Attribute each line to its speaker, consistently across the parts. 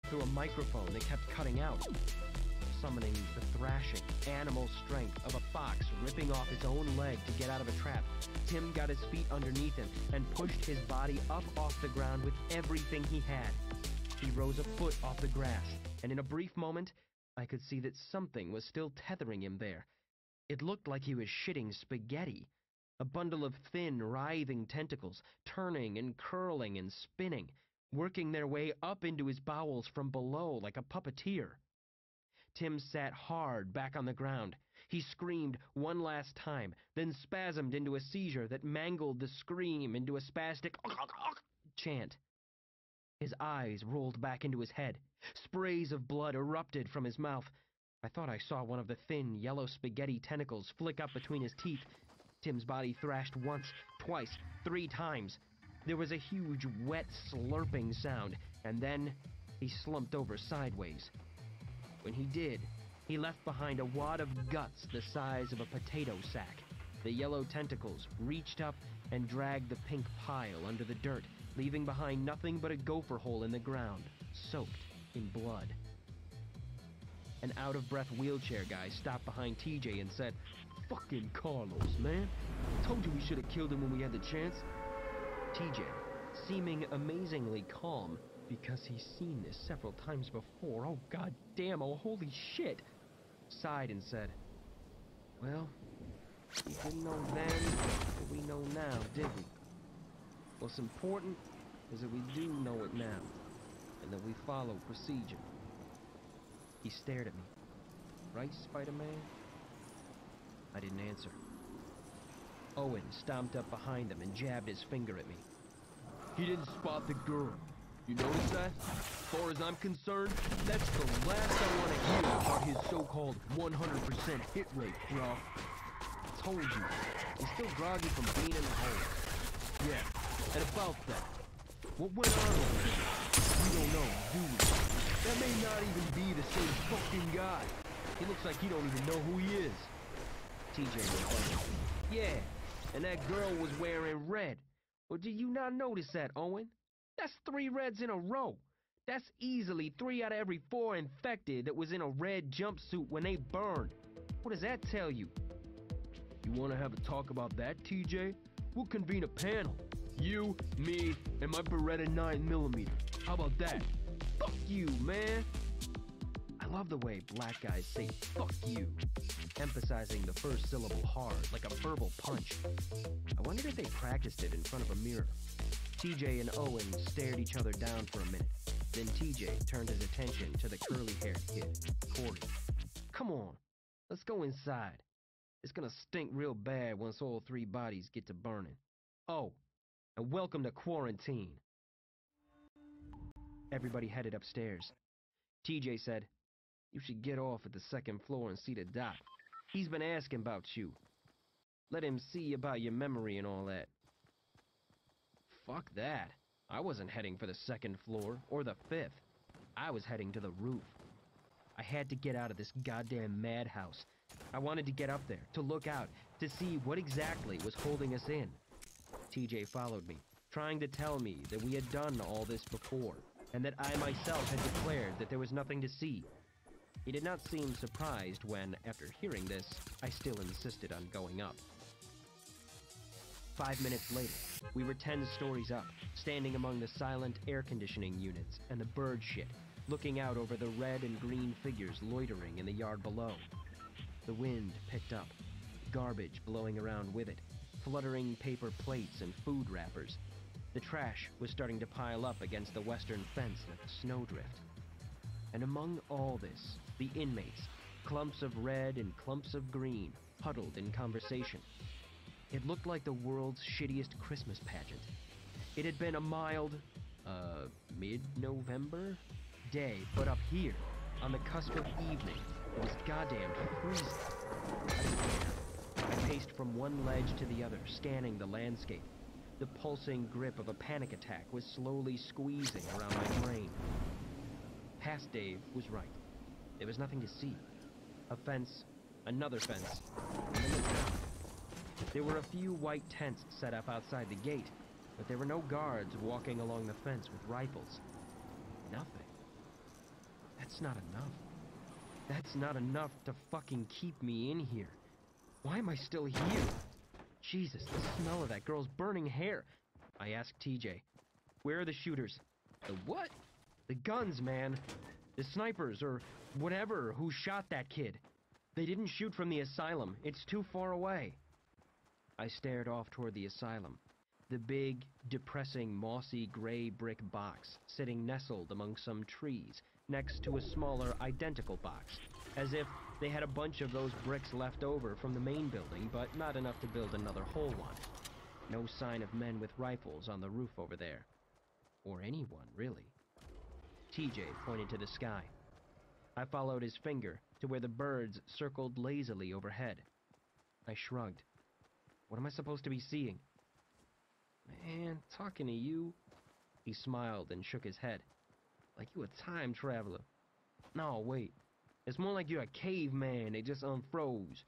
Speaker 1: through a microphone that kept cutting out, summoning the thrashing, animal strength of a fox ripping off its own leg to get out of a trap. Tim got his feet underneath him and pushed his body up off the ground with everything he had. He rose a foot off the grass, and in a brief moment, I could see that something was still tethering him there. It looked like he was shitting spaghetti, a bundle of thin, writhing tentacles, turning and curling and spinning, working their way up into his bowels from below like a puppeteer. Tim sat hard back on the ground. He screamed one last time, then spasmed into a seizure that mangled the scream into a spastic chant. His eyes rolled back into his head. Sprays of blood erupted from his mouth. I thought I saw one of the thin, yellow spaghetti tentacles flick up between his teeth. Tim's body thrashed once, twice, 3 times. There was a huge, wet, slurping sound, and then he slumped over sideways. When he did, he left behind a wad of guts the size of a potato sack. The yellow tentacles reached up and dragged the pink pile under the dirt, leaving behind nothing but a gopher hole in the ground, soaked in blood. An out-of-breath wheelchair guy stopped behind TJ and said, "Fucking Carlos, man. Told you we should have killed him when we had the chance." TJ, seeming amazingly calm, because he's seen this several times before, oh god damn, oh holy shit, sighed and said, "Well, we didn't know then what we know now, did we? What's important is that we do know it now, and that we follow procedure." He stared at me. "Right, Spider-Man?" I didn't answer. Owen stomped up behind him and jabbed his finger at me. "He didn't spot the girl. You notice that? As far as I'm concerned, that's the last I want to hear about his so-called 100% hit rate, bro." "Told you. He's still groggy from being in the hole." "Yeah, and about that. What went on over there? We don't know, do we? That may not even be the same fucking guy. He looks like he don't even know who he is." TJ replied, "Yeah, and that girl was wearing red. Or did you not notice that, Owen? That's 3 reds in a row. That's easily 3 out of every 4 infected that was in a red jumpsuit when they burned. What does that tell you?" "You want to have a talk about that, TJ? We'll convene a panel. You, me, and my Beretta 9mm. How about that? Fuck you, man." I love the way black guys say "fuck you," emphasizing the first syllable hard, like a verbal punch. I wondered if they practiced it in front of a mirror. TJ and Owen stared each other down for a minute. Then TJ turned his attention to the curly-haired kid, Corey. "Come on, let's go inside. It's gonna stink real bad once all 3 bodies get to burning. Oh, and welcome to quarantine." Everybody headed upstairs. TJ said, "You should get off at the 2nd floor and see the doc. He's been asking about you. Let him see about your memory and all that." Fuck that. I wasn't heading for the 2nd floor, or the 5th. I was heading to the roof. I had to get out of this goddamn madhouse. I wanted to get up there, to look out, to see what exactly was holding us in. TJ followed me, trying to tell me that we had done all this before, and that I myself had declared that there was nothing to see. He did not seem surprised when, after hearing this, I still insisted on going up. 5 minutes later, we were 10 stories up, standing among the silent air conditioning units and the bird shit, looking out over the red and green figures loitering in the yard below. The wind picked up, garbage blowing around with it, fluttering paper plates and food wrappers. The trash was starting to pile up against the western fence like a snowdrift. And among all this, the inmates, clumps of red and clumps of green, huddled in conversation. It looked like the world's shittiest Christmas pageant. It had been a mild, mid-November day, but up here, on the cusp of evening, it was goddamn freezing. I didn't care. I paced from one ledge to the other, scanning the landscape. The pulsing grip of a panic attack was slowly squeezing around my brain. Past Dave was right. There was nothing to see. A fence, another fence, and then the town. There were a few white tents set up outside the gate, but there were no guards walking along the fence with rifles. Nothing. That's not enough. That's not enough to fucking keep me in here. Why am I still here? Jesus, the smell of that girl's burning hair. I asked TJ, where are the shooters? The what? The guns, man. The snipers, or whatever, who shot that kid. They didn't shoot from the asylum. It's too far away. I stared off toward the asylum. The big, depressing, mossy gray brick box sitting nestled among some trees next to a smaller, identical box, as if they had a bunch of those bricks left over from the main building, but not enough to build another whole one. No sign of men with rifles on the roof over there. Or anyone, really. TJ pointed to the sky. I followed his finger to where the birds circled lazily overhead. I shrugged. What am I supposed to be seeing? Man, talking to you... He smiled and shook his head. Like you a time traveler. No, wait. It's more like you're a caveman that just unfroze.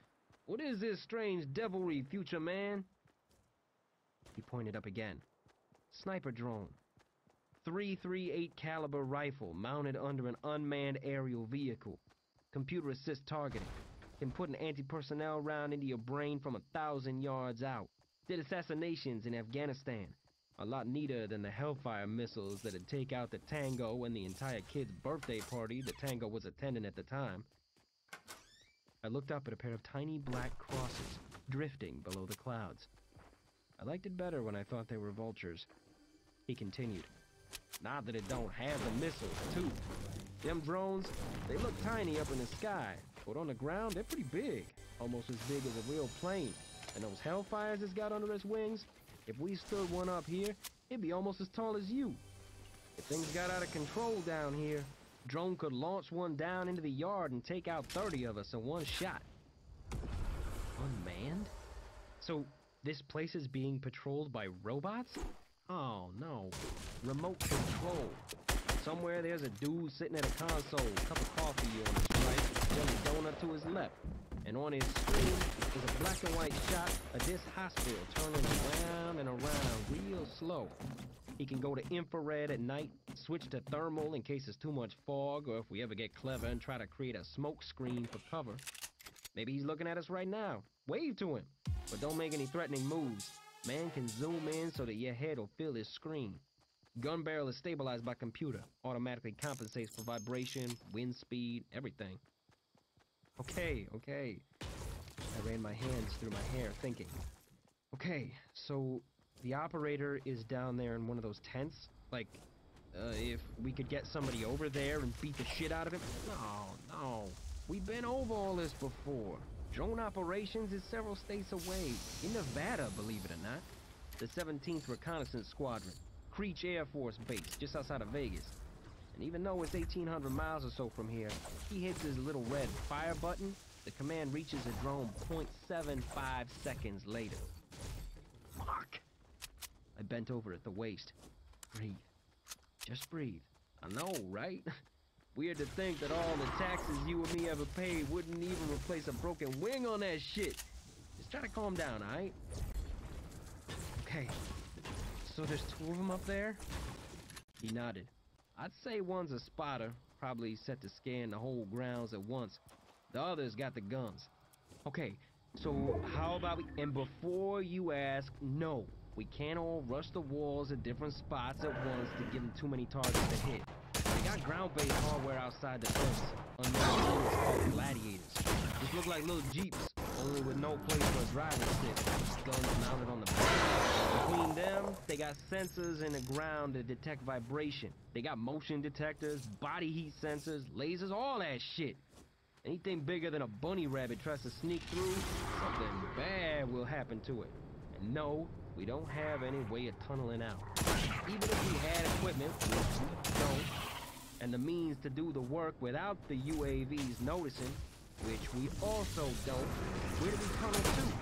Speaker 1: What is this strange devilry, future man? He pointed up again. Sniper drone. .338 caliber rifle mounted under an unmanned aerial vehicle. Computer assist targeting. Can put an anti-personnel round into your brain from 1,000 yards out. Did assassinations in Afghanistan. A lot neater than the Hellfire missiles that'd take out the Tango and the entire kid's birthday party the Tango was attending at the time. I looked up at a pair of tiny black crosses drifting below the clouds. I liked it better when I thought they were vultures. He continued. Not that it don't have the missiles, too. Them drones, they look tiny up in the sky, but on the ground, they're pretty big. Almost as big as a real plane. And those Hellfires it's got under its wings, if we stood one up here, it'd be almost as tall as you. If things got out of control down here, drone could launch one down into the yard and take out 30 of us in one shot. Unmanned? So, this place is being patrolled by robots? Oh no. Remote control. Somewhere there's a dude sitting at a console, cup of coffee on his right, jelly donut to his left. And on his screen is a black and white shot of this hospital turning around and around real slow. He can go to infrared at night, switch to thermal in case there's too much fog, or if we ever get clever and try to create a smoke screen for cover. Maybe he's looking at us right now. Wave to him, but don't make any threatening moves. Man can zoom in so that your head will fill his screen. Gun barrel is stabilized by computer. Automatically compensates for vibration, wind speed, everything. Okay. I ran my hands through my hair, thinking. Okay, so the operator is down there in one of those tents? Like, if we could get somebody over there and beat the shit out of him? No. We've been over all this before. Drone operations is several states away. In Nevada, believe it or not. The 17th Reconnaissance Squadron. Creech Air Force Base, just outside of Vegas. And even though it's 1,800 miles or so from here, he hits his little red fire button, the command reaches the drone 0.75 seconds later. Fuck! I bent over at the waist. Breathe. Just breathe. I know, right? Weird to think that all the taxes you and me ever paid wouldn't even replace a broken wing on that shit. Just try to calm down, alright? Okay. So there's two of them up there? He nodded. I'd say one's a spotter, probably set to scan the whole grounds at once. The other's got the guns. Okay, so how about we... And before you ask, no. We can't all rush the walls at different spots at once to give them too many targets to hit. They got ground-based hardware outside the fence. Unknown units called gladiators. Just look like little jeeps, only with no place for a driving stick. Guns mounted on the back. Between them, they got sensors in the ground to detect vibration. They got motion detectors, body heat sensors, lasers, all that shit. Anything bigger than a bunny rabbit tries to sneak through, something bad will happen to it. And no, we don't have any way of tunneling out. Even if we had equipment, which we don't, and the means to do the work without the UAVs noticing, which we also don't, where do we tunnel to?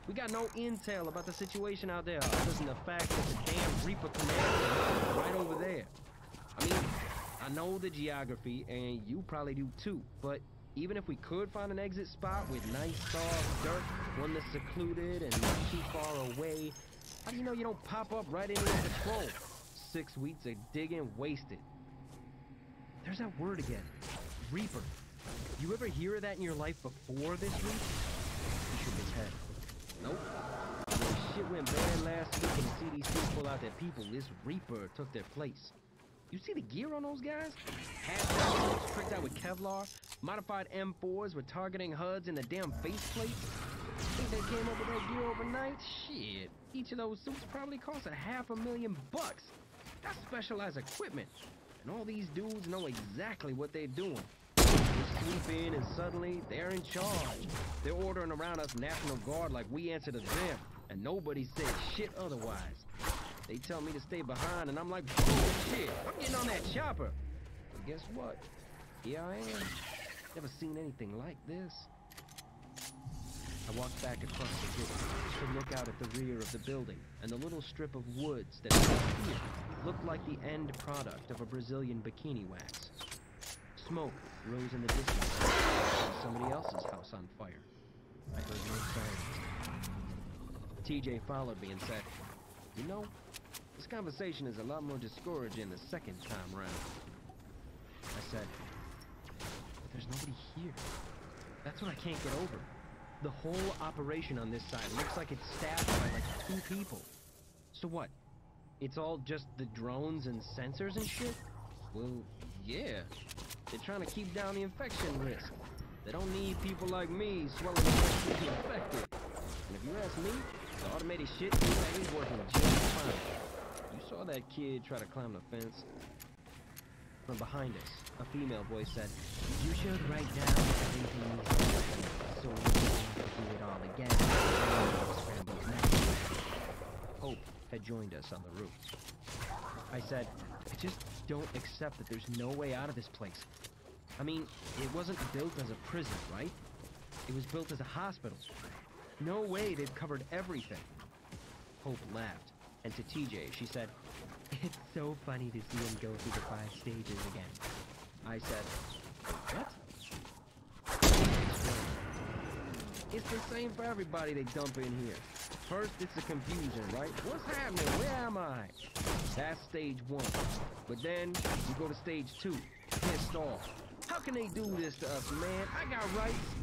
Speaker 1: We got no intel about the situation out there, other than the fact that the damn Reaper command is right over there. I mean, I know the geography, and you probably do too, but even if we could find an exit spot with nice soft dirt, one that's secluded and not too far away, how do you know you don't pop up right into the patrol? 6 weeks of digging wasted. There's that word again. Reaper. You ever hear of that in your life before this week? He shook his head. Nope. When shit went bad last week and the CDC pulled out their people, this Reaper took their place. You see the gear on those guys? Half tricked out with Kevlar, modified M4s with targeting HUDs and the damn faceplates. Think they came up with that gear overnight? Shit. Each of those suits probably cost $500,000. That's specialized equipment. And all these dudes know exactly what they're doing. They sweep in and suddenly they're in charge. They're ordering around us National Guard like we answer to them. And nobody says shit otherwise. They tell me to stay behind and I'm like, bullshit, I'm getting on that chopper. And guess what? Here I am. Never seen anything like this. I walked back across the ditch to look out at the rear of the building, and the little strip of woods that here looked like the end product of a Brazilian bikini wax. Smoke rose in the distance. Somebody else's house on fire. I heard no sirens. TJ followed me and said, "You know, this conversation is a lot more discouraging the second time round." I said, "But there's nobody here. That's what I can't get over. The whole operation on this side looks like it's staffed by like 2 people. So what? It's all just the drones and sensors and shit?" Well, yeah. They're trying to keep down the infection risk. They don't need people like me swelling the rest to be infected. And if you ask me, the automated shit is working just fine. You saw that kid try to climb the fence. From behind us, a female voice said, "You should write down everything you said, so we don't have to do it all again." Hope had joined us on the roof. I said, "I just don't accept that there's no way out of this place. I mean, it wasn't built as a prison, right? It was built as a hospital. No way they've covered everything." Hope laughed, and to TJ she said, "It's so funny to see him go through the 5 stages again." I said, "What?" It's the same for everybody they dump in here. First, it's the confusion, right? What's happening? Where am I? That's stage 1. But then, you go to stage 2. Pissed off. How can they do this to us, man? I got rights.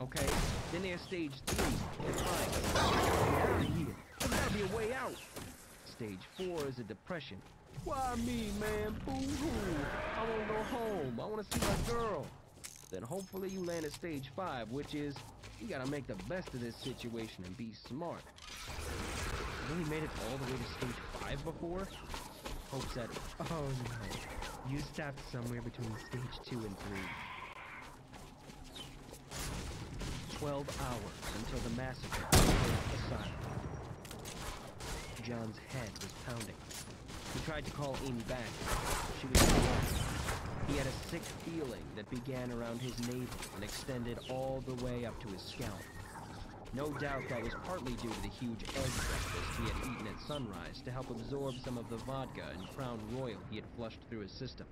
Speaker 1: Okay, then there's stage 3. It's fine. Get out of here. There's gotta be a way out. Stage 4 is a depression. Why me, man? Boo-hoo. I wanna go home. I wanna see my girl. Then hopefully you land at stage 5, which is, you gotta make the best of this situation and be smart. You really made it all the way to stage 5 before? Hope said, "Oh no, you stopped somewhere between stage 2 and 3. 12 hours until the massacre broke aside. John's head was pounding. He tried to call Amy back. She was gone. He had a sick feeling that began around his navel and extended all the way up to his scalp. No doubt that was partly due to the huge egg breakfast he had eaten at sunrise to help absorb some of the vodka and Crown Royal he had flushed through his system.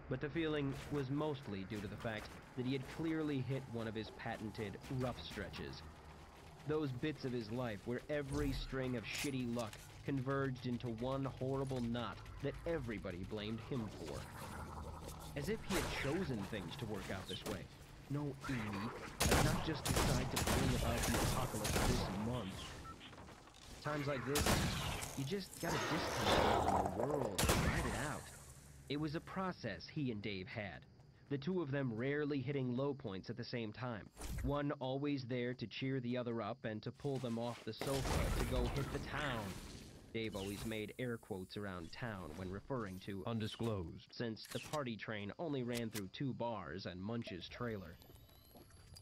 Speaker 1: But the feeling was mostly due to the fact that he had clearly hit one of his patented rough stretches. Those bits of his life where every string of shitty luck converged into one horrible knot that everybody blamed him for. As if he had chosen things to work out this way. No, Amy, I'd not just decide to bring about the apocalypse this month. Times like this, you just gotta disconnect from the world and ride it out. It was a process he and Dave had. The two of them rarely hitting low points at the same time. One always there to cheer the other up and to pull them off the sofa to go hit the town. Dave always made air quotes around town when referring to undisclosed, since the party train only ran through 2 bars and Munch's trailer.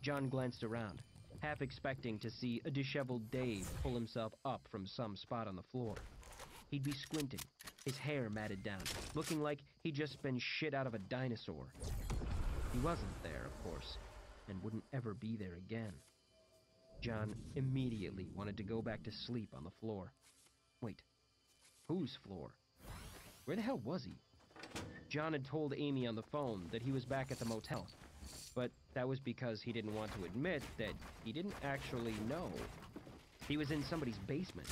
Speaker 1: John glanced around, half expecting to see a disheveled Dave pull himself up from some spot on the floor. He'd be squinting, his hair matted down, looking like he'd just been shit out of a dinosaur. He wasn't there, of course, and wouldn't ever be there again. John immediately wanted to go back to sleep on the floor. Wait, whose floor? Where the hell was he? John had told Amy on the phone that he was back at the motel, but that was because he didn't want to admit that he didn't actually know. He was in somebody's basement.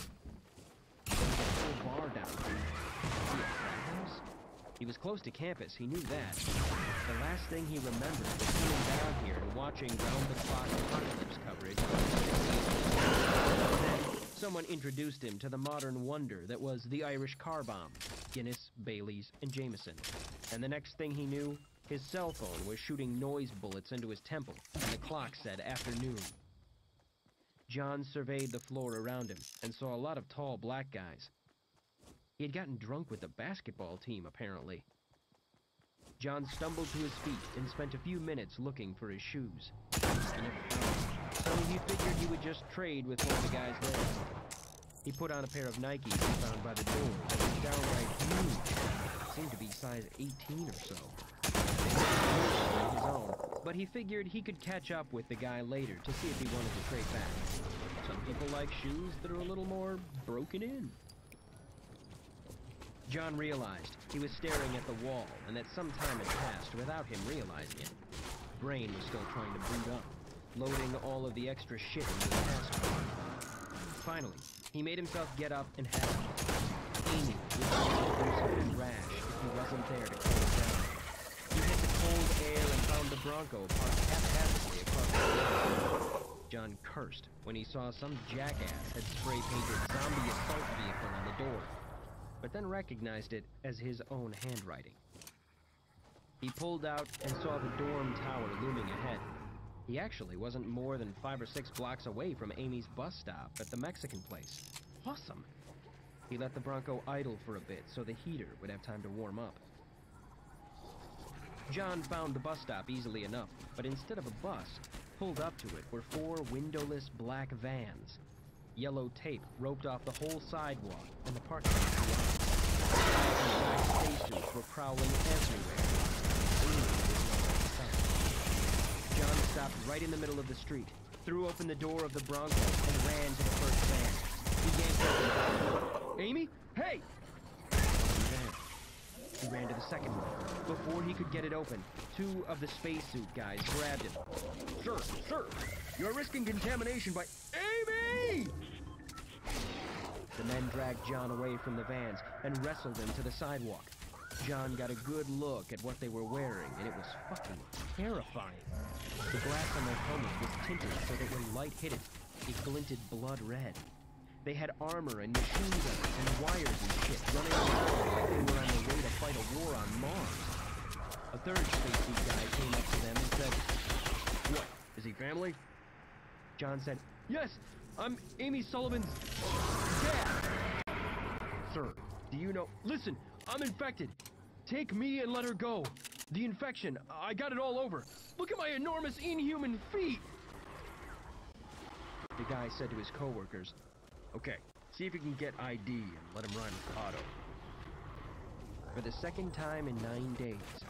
Speaker 1: There was a whole bar down there. Was he a frat house? He was close to campus, he knew that. The last thing he remembered was coming down here and watching round-the-clock apocalypse coverage. Then, someone introduced him to the modern wonder that was the Irish car bomb, Guinness, Baileys, and Jameson. And the next thing he knew, his cell phone was shooting noise bullets into his temple, and the clock said afternoon. John surveyed the floor around him and saw a lot of tall black guys. He had gotten drunk with the basketball team, apparently. John stumbled to his feet and spent a few minutes looking for his shoes. He never found them, so he figured he would just trade with one of the guys there. He put on a pair of Nikes he found by the door that were downright huge. Seemed to be size 18 or so. His own, but he figured he could catch up with the guy later to see if he wanted to trade back. Some people like shoes that are a little more broken in. John realized he was staring at the wall and that some time had passed without him realizing it. Brain was still trying to boot up, loading all of the extra shit into the task bar. Finally, he made himself get up and head out. Amy would have been rash if he wasn't there to calm him down. He hit the cold air and found the Bronco parked haphazardly across the road. John cursed when he saw some jackass had spray-painted zombie assault vehicle on the door, but then recognized it as his own handwriting. He pulled out and saw the dorm tower looming ahead. He actually wasn't more than 5 or 6 blocks away from Amy's bus stop at the Mexican place. Awesome! He let the Bronco idle for a bit so the heater would have time to warm up. John found the bus stop easily enough, but instead of a bus, pulled up to it were 4 windowless black vans. Yellow tape roped off the whole sidewalk and the parking lot. Black spacesuits were prowling everywhere. John stopped right in the middle of the street, threw open the door of the Bronco, and ran to the first van. He yanked open the door. Amy? Hey! He ran to the second one. Before he could get it open, 2 of the spacesuit guys grabbed him. Sir, you're risking contamination by... Amy! The men dragged John away from the vans and wrestled him to the sidewalk. John got a good look at what they were wearing, and it was fucking terrifying. The glass on their helmets was tinted so that when light hit it, it glinted blood red. They had armor and machine guns and wires and shit running around like they were on their way to fight a war on Mars. A third spacesuit guy came up to them and said, "What, is he family?" John said, "Yes, I'm Amy Sullivan's dad." "Sir, do you know... Listen, I'm infected. Take me and let her go. The infection, I got it all over. Look at my enormous inhuman feet." The guy said to his coworkers, "Okay, see if you can get ID and let him ride with Otto." For the second time in 9 days,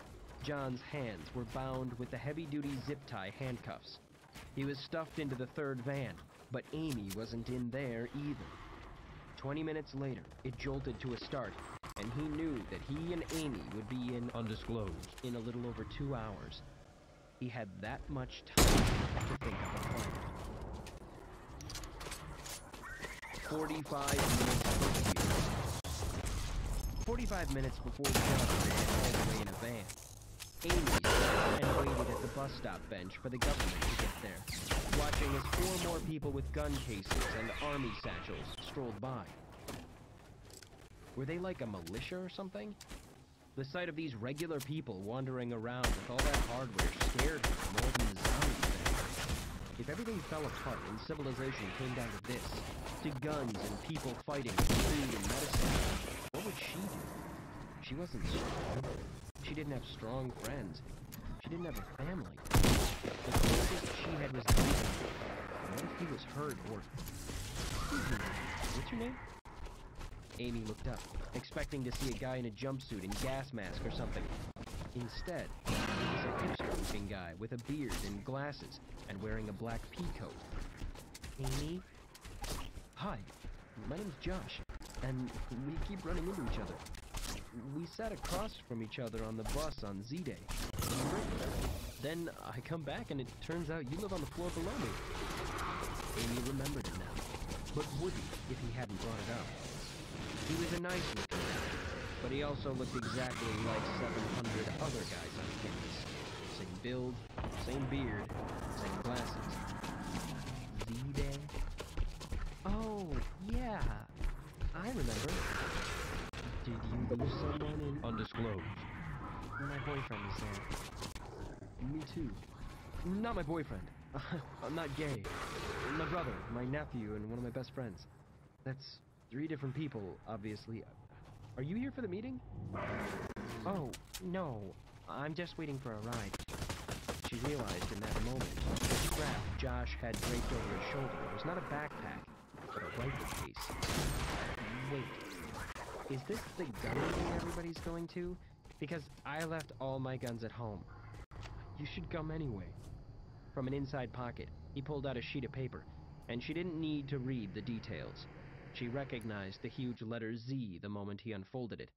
Speaker 1: John's hands were bound with the heavy-duty zip-tie handcuffs. He was stuffed into the third van, but Amy wasn't in there either. 20 minutes later, it jolted to a start, and he knew that he and Amy would be in undisclosed in a little over 2 hours. He had that much time to think of a plan. 45 minutes per year. 45 minutes before John ran all the way in a van, Amy sat and waited at the bus stop bench for the government to get there, watching as 4 more people with gun cases and army satchels strolled by. Were they like a militia or something? The sight of these regular people wandering around with all that hardware scared her more than the zombie thing. If everything fell apart and civilization came down to this, to guns and people fighting for food and medicine, what would she do? She wasn't strong. She didn't have strong friends. She didn't have a family. The closest she had was Ethan. What if he was hurt or... Excuse me, what's your name? Amy looked up, expecting to see a guy in a jumpsuit and gas mask or something. Instead, it was a hipster-looking guy with a beard and glasses and wearing a black pea coat. Amy? Hi, my name's Josh, and we keep running into each other. We sat across from each other on the bus on Z-Day. Then I come back and it turns out you live on the floor below me. Amy remembered it now, but wouldn't if he hadn't brought it up. He was a nice looking guy, but he also looked exactly like 700 other guys on campus. build, same beard, same glasses. Z-Day? Oh, yeah. I remember. Did you lose someone in... Undisclosed. My boyfriend is there. Me too. Not my boyfriend. I'm not gay. My brother, my nephew, and one of my best friends. That's 3 different people, obviously. Are you here for the meeting? Oh, no. I'm just waiting for a ride. She realized in that moment the strap Josh had draped over his shoulder was not a backpack, but a rifle case. Wait, is this the gun meeting everybody's going to? Because I left all my guns at home. You should come anyway. From an inside pocket, he pulled out a sheet of paper, and she didn't need to read the details. She recognized the huge letter Z the moment he unfolded it.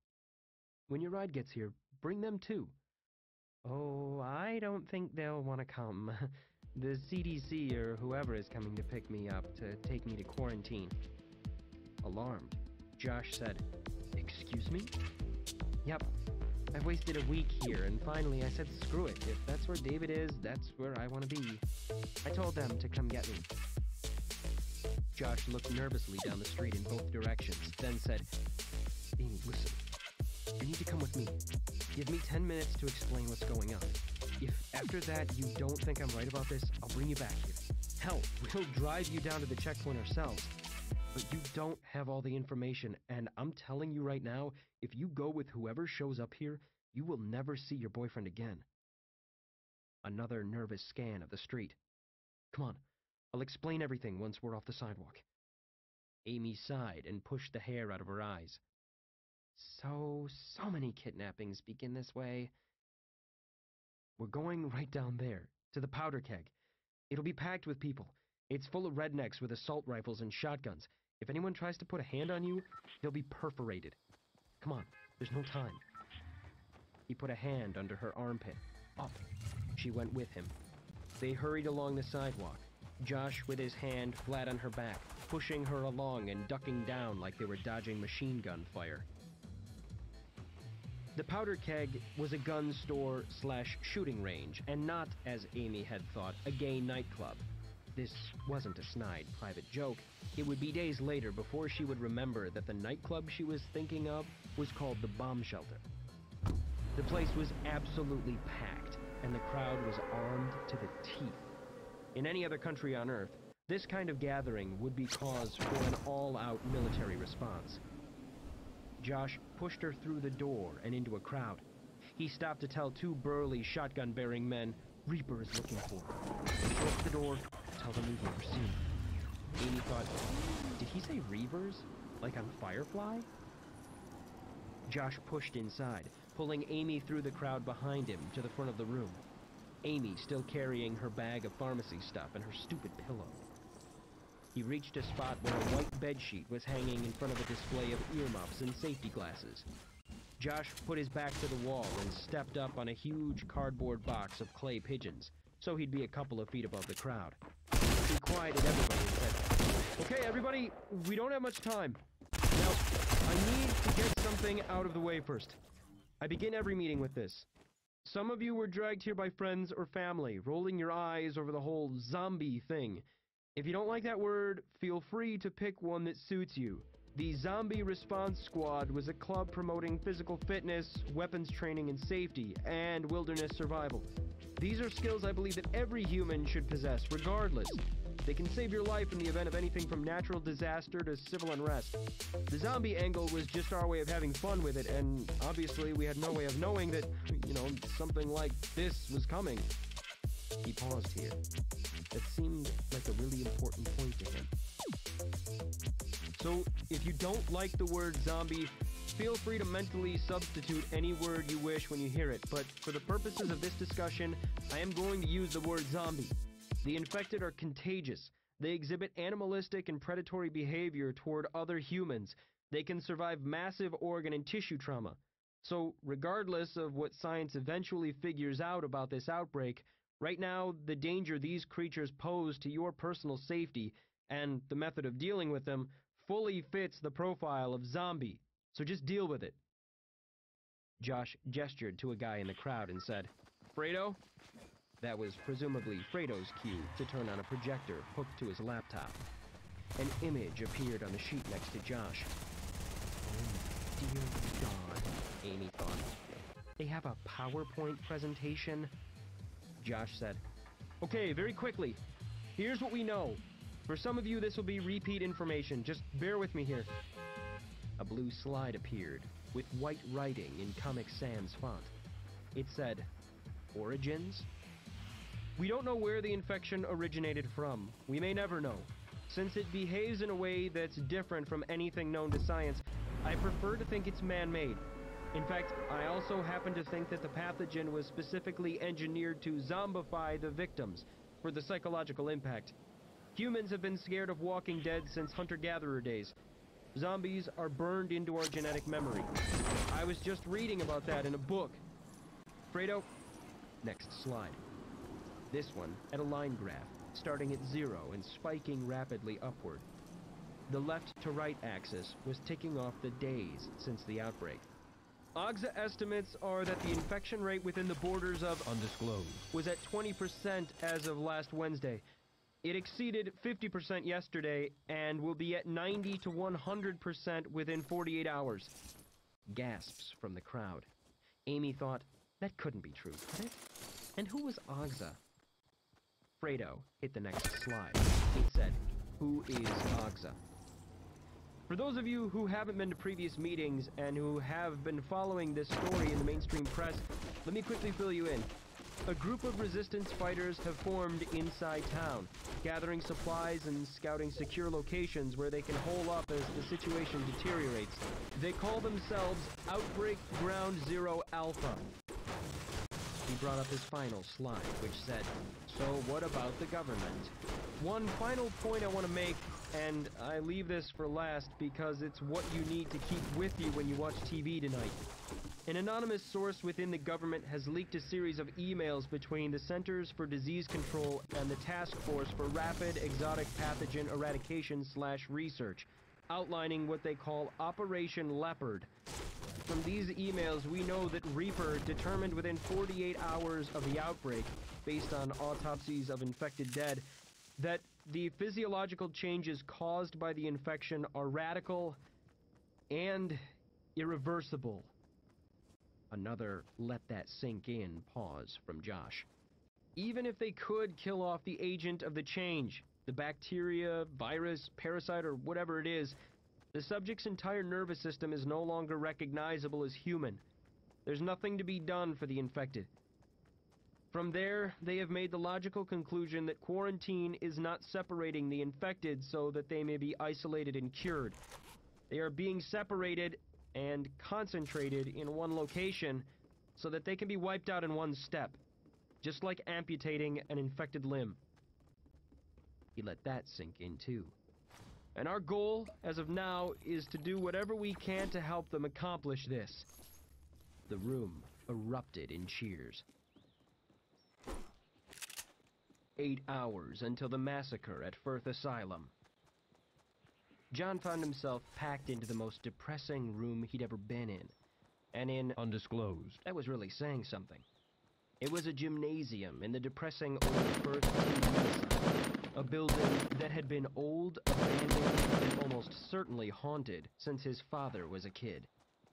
Speaker 1: When your ride gets here, bring them too. Oh, I don't think they'll want to come. The CDC or whoever is coming to pick me up to take me to quarantine. Alarmed, Josh said, "Excuse me?" "Yep. I've wasted a week here, and finally I said screw it. If that's where David is, that's where I want to be. I told them to come get me." Josh looked nervously down the street in both directions, then said, "Amy, listen. You need to come with me. Give me 10 minutes to explain what's going on. If after that you don't think I'm right about this, I'll bring you back here. Hell, we'll drive you down to the checkpoint ourselves. But you don't have all the information, and I'm telling you right now, if you go with whoever shows up here, you will never see your boyfriend again." Another nervous scan of the street. "Come on, I'll explain everything once we're off the sidewalk." Amy sighed and pushed the hair out of her eyes. So many kidnappings begin this way. "We're going right down there, to the powder keg. It'll be packed with people. It's full of rednecks with assault rifles and shotguns. If anyone tries to put a hand on you, they'll be perforated. Come on, there's no time." He put a hand under her armpit. Up. She went with him. They hurried along the sidewalk, Josh with his hand flat on her back, pushing her along and ducking down like they were dodging machine gun fire. The powder keg was a gun store / shooting range, and not, as Amy had thought, a gay nightclub. This wasn't a snide private joke. It would be days later before she would remember that the nightclub she was thinking of was called the Bomb Shelter. The place was absolutely packed, and the crowd was armed to the teeth. In any other country on Earth, this kind of gathering would be cause for an all-out military response. Josh pushed her through the door and into a crowd. He stopped to tell 2 burly shotgun-bearing men, "Reaper is looking for her. Show up the door, tell them we've never seen her." Amy thought, did he say Reavers? Like on Firefly? Josh pushed inside, pulling Amy through the crowd behind him to the front of the room. Amy still carrying her bag of pharmacy stuff and her stupid pillow. He reached a spot where a white bedsheet was hanging in front of a display of earmuffs and safety glasses. Josh put his back to the wall and stepped up on a huge cardboard box of clay pigeons, so he'd be a couple of feet above the crowd. He quieted everybody and said, "Okay, everybody, we don't have much time. Now, I need to get something out of the way first. I begin every meeting with this. Some of you were dragged here by friends or family, rolling your eyes over the whole zombie thing. If you don't like that word, feel free to pick one that suits you. The Zombie Response Squad was a club promoting physical fitness, weapons training and safety, and wilderness survival. These are skills I believe that every human should possess, regardless. They can save your life in the event of anything from natural disaster to civil unrest. The zombie angle was just our way of having fun with it, and obviously we had no way of knowing that, something like this was coming." He paused here. That seemed like a really important point to him. "So, if you don't like the word zombie, feel free to mentally substitute any word you wish when you hear it, but for the purposes of this discussion, I am going to use the word zombie. The infected are contagious. They exhibit animalistic and predatory behavior toward other humans. They can survive massive organ and tissue trauma. So, regardless of what science eventually figures out about this outbreak, right now, the danger these creatures pose to your personal safety and the method of dealing with them fully fits the profile of zombie. So just deal with it." Josh gestured to a guy in the crowd and said, "Fredo, That was presumably Fredo's cue to turn on a projector hooked to his laptop. An image appeared on the sheet next to Josh. Oh, dear God, Amy thought. They have a PowerPoint presentation? Josh said, "Okay, very quickly. Here's what we know. For some of you, this will be repeat information. Just bear with me here." A blue slide appeared with white writing in Comic Sans font. It said, "Origins? We don't know where the infection originated from. We may never know. Since it behaves in a way that's different from anything known to science, I prefer to think it's man-made. In fact, I also happen to think that the pathogen was specifically engineered to zombify the victims for the psychological impact. Humans have been scared of Walking Dead since hunter-gatherer days. Zombies are burned into our genetic memory. I was just reading about that in a book. Fredo, next slide. This one at a line graph, starting at 0 and spiking rapidly upward. The left to right axis was ticking off the days since the outbreak. OGSA estimates are that the infection rate within the borders of undisclosed was at 20% as of last Wednesday. It exceeded 50% yesterday and will be at 90 to 100% within 48 hours. Gasps from the crowd. Amy thought, that couldn't be true, could it? And who was OGSA? Fredo hit the next slide. It said, "Who is OGSA?" For those of you who haven't been to previous meetings and who have been following this story in the mainstream press, let me quickly fill you in. A group of resistance fighters have formed inside town, gathering supplies and scouting secure locations where they can hole up as the situation deteriorates. They call themselves Outbreak Ground Zero Alpha. He brought up his final slide, which said, "So what about the government?" One final point I want to make, and I leave this for last because it's what you need to keep with you when you watch TV tonight. An anonymous source within the government has leaked a series of emails between the Centers for Disease Control and the Task Force for Rapid Exotic Pathogen Eradication/Research, outlining what they call Operation Leopard. From these emails, we know that Reaper determined within 48 hours of the outbreak, based on autopsies of infected dead, that the physiological changes caused by the infection are radical and irreversible. Another "let that sink in" pause from Josh. Even if they could kill off the agent of the change, the bacteria, virus, parasite, or whatever it is, the subject's entire nervous system is no longer recognizable as human. There's nothing to be done for the infected. From there, they have made the logical conclusion that quarantine is not separating the infected so that they may be isolated and cured. They are being separated and concentrated in one location so that they can be wiped out in one step, just like amputating an infected limb. He let that sink in too. And our goal, as of now, is to do whatever we can to help them accomplish this. The room erupted in cheers. 8 hours until the massacre at Firth Asylum. John found himself packed into the most depressing room he'd ever been in. And in undisclosed, that was really saying something. It was a gymnasium in the depressing old Firth Asylum, a building that had been old, abandoned, and almost certainly haunted since his father was a kid.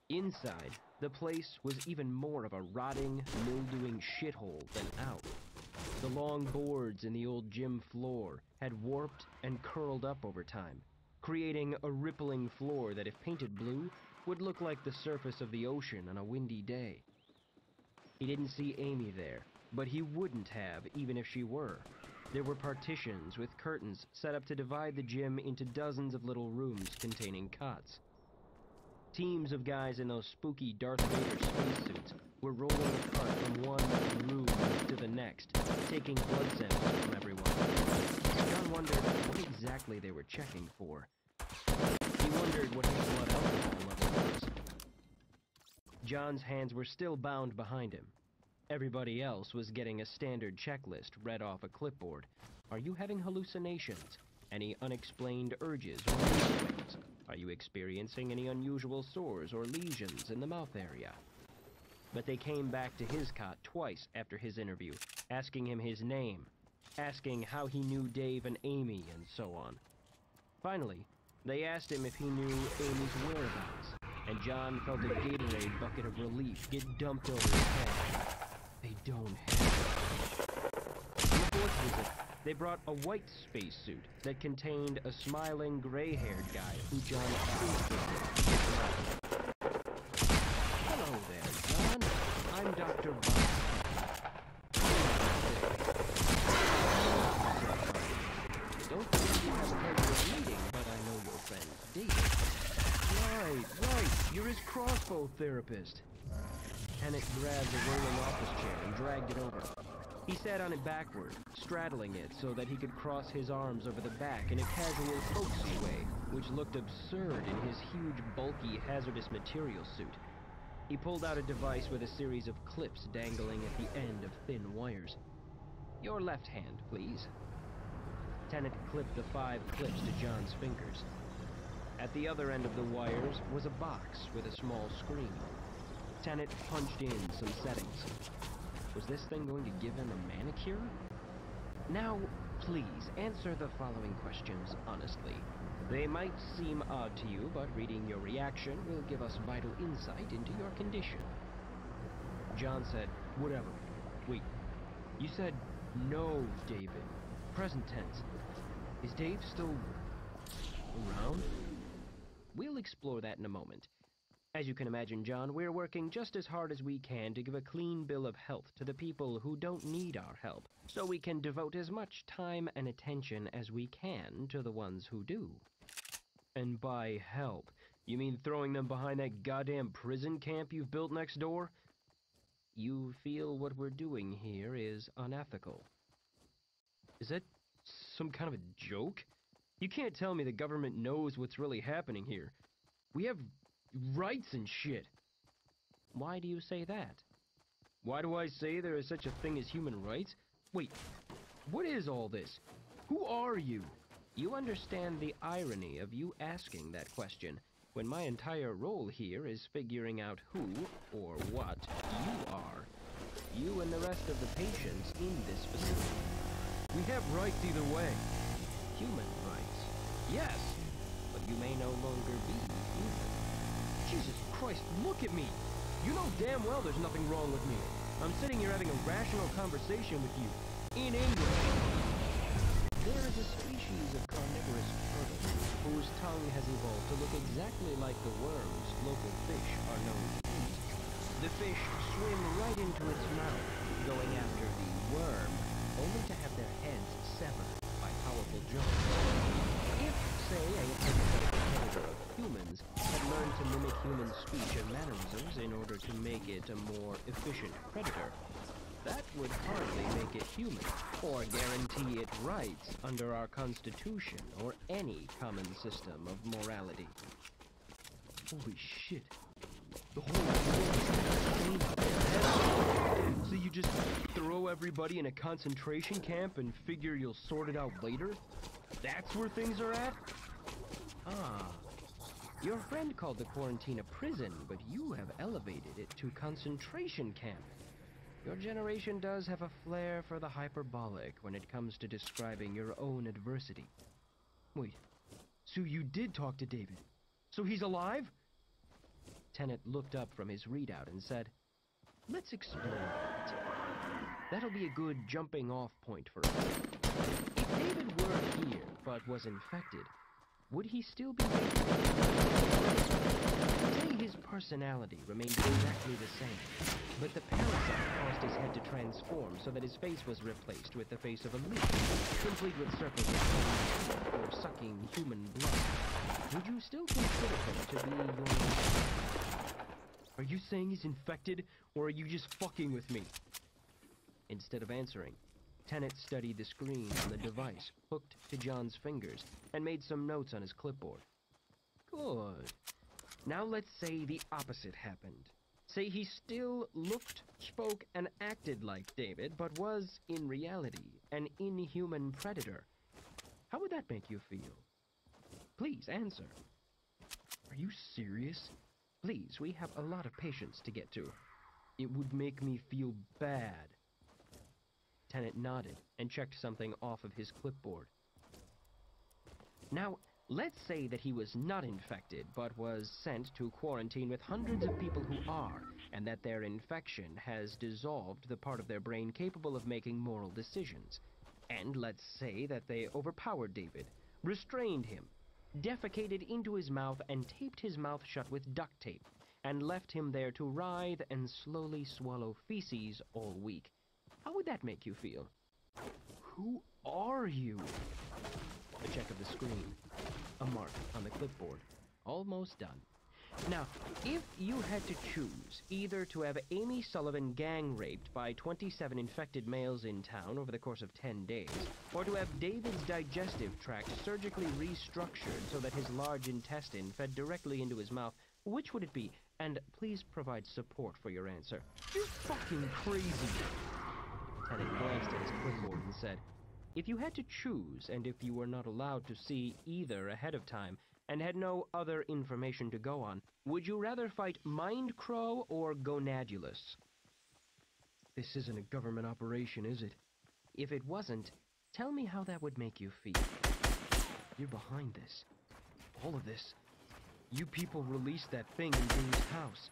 Speaker 1: Inside, the place was even more of a rotting, mildewing shithole than out. The long boards in the old gym floor had warped and curled up over time, creating a rippling floor that, if painted blue, would look like the surface of the ocean on a windy day. He didn't see Amy there, but he wouldn't have even if she were. There were partitions with curtains set up to divide the gym into dozens of little rooms containing cots. Teams of guys in those spooky Darth Vader spacesuits were rolling a cart from one room to the next, taking blood samples from everyone. John wondered what exactly they were checking for. He wondered what his blood alcohol level was. John's hands were still bound behind him. Everybody else was getting a standard checklist read off a clipboard. Are you having hallucinations? Any unexplained urges or mood swings? Are you experiencing any unusual sores or lesions in the mouth area? but they came back to his cot twice after his interview, asking him his name, asking how he knew Dave and Amy, and so on. Finally, they asked him if he knew Amy's whereabouts, and John felt a Gatorade bucket of relief get dumped over his head. They don't have it. On the fourth visit, they brought a white spacesuit that contained a smiling, gray-haired guy who John appreciated. Hello there, John. I'm Dr. Bob. Don't think you have a pleasure of meeting, but I know your friend, David. Right. You're his crossbow therapist. Tennant grabbed a rolling office chair and dragged it over. He sat on it backward, straddling it so that he could cross his arms over the back in a casual folksy way, which looked absurd in his huge, bulky, hazardous material suit. He pulled out a device with a series of clips dangling at the end of thin wires. Your left hand, please. Tennant clipped the 5 clips to John's fingers. At the other end of the wires was a box with a small screen. Tennant punched in some settings. Was this thing going to give him a manicure? Now, please, answer the following questions honestly. They might seem odd to you, but reading your reaction will give us vital insight into your condition. John said, whatever. Wait, you said no, David. Present tense. Is Dave still around? We'll explore that in a moment. As you can imagine, John, we're working just as hard as we can to give a clean bill of health to the people who don't need our help, so we can devote as much time and attention as we can to the ones who do. And by help, you mean throwing them behind that goddamn prison camp you've built next door? You feel what we're doing here is unethical. Is that some kind of a joke? You can't tell me the government knows what's really happening here. We have rights and shit. Why do you say that? Why do I say there is such a thing as human rights? Wait, what is all this? Who are you? You understand the irony of you asking that question, when my entire role here is figuring out who, or what, you are. You and the rest of the patients in this facility. We have rights either way. Human rights. Yes, but you may no longer be human. Jesus Christ, look at me! You know damn well there's nothing wrong with me. I'm sitting here having a rational conversation with you. In English. There is a species of carnivorous turtle whose tongue has evolved to look exactly like the worms local fish are known to eat. The fish swim right into its mouth, going after the worm, only to have their heads severed by powerful jaws. If, say, a predator of humans had learned to mimic human speech and mannerisms in order to make it a more efficient predator, that would hardly make it human, or guarantee it rights under our Constitution or any common system of morality. Holy shit. The whole world is so you just throw everybody in a concentration camp and figure you'll sort it out later? That's where things are at? Ah. Your friend called the quarantine a prison, but you have elevated it to concentration camp. Your generation does have a flair for the hyperbolic when it comes to describing your own adversity. Wait, so you did talk to David? So he's alive? Tennant looked up from his readout and said, let's explore that. That'll be a good jumping-off point for us. If David were here, but was infected, would he still be here? Say his personality remained exactly the same, but the parasite caused his head to transform so that his face was replaced with the face of a leech, complete with circles of foam for sucking human blood. Would you still consider him to be your... Are you saying he's infected, or are you just fucking with me? Instead of answering, Tennant studied the screen on the device hooked to John's fingers and made some notes on his clipboard. Good. Now let's say the opposite happened. Say he still looked, spoke, and acted like David, but was, in reality, an inhuman predator. How would that make you feel? Please answer. Are you serious? Please, we have a lot of patients to get to. It would make me feel bad. Tennant nodded and checked something off of his clipboard. Now, let's say that he was not infected, but was sent to quarantine with hundreds of people who are, and that their infection has dissolved the part of their brain capable of making moral decisions. And let's say that they overpowered David, restrained him, defecated into his mouth and taped his mouth shut with duct tape, and left him there to writhe and slowly swallow feces all week. How would that make you feel? Who are you? A check of the screen. A mark on the clipboard. Almost done. Now, if you had to choose either to have Amy Sullivan gang raped by 27 infected males in town over the course of 10 days, or to have David's digestive tract surgically restructured so that his large intestine fed directly into his mouth, which would it be? And please provide support for your answer. You're fucking crazy. Tennant glanced at his clipboard and said, if you had to choose, and if you were not allowed to see either ahead of time, and had no other information to go on, would you rather fight Mind Crow or Gonadulus? This isn't a government operation, is it? If it wasn't, tell me how that would make you feel. You're behind this. All of this. You people released that thing in Dave's house.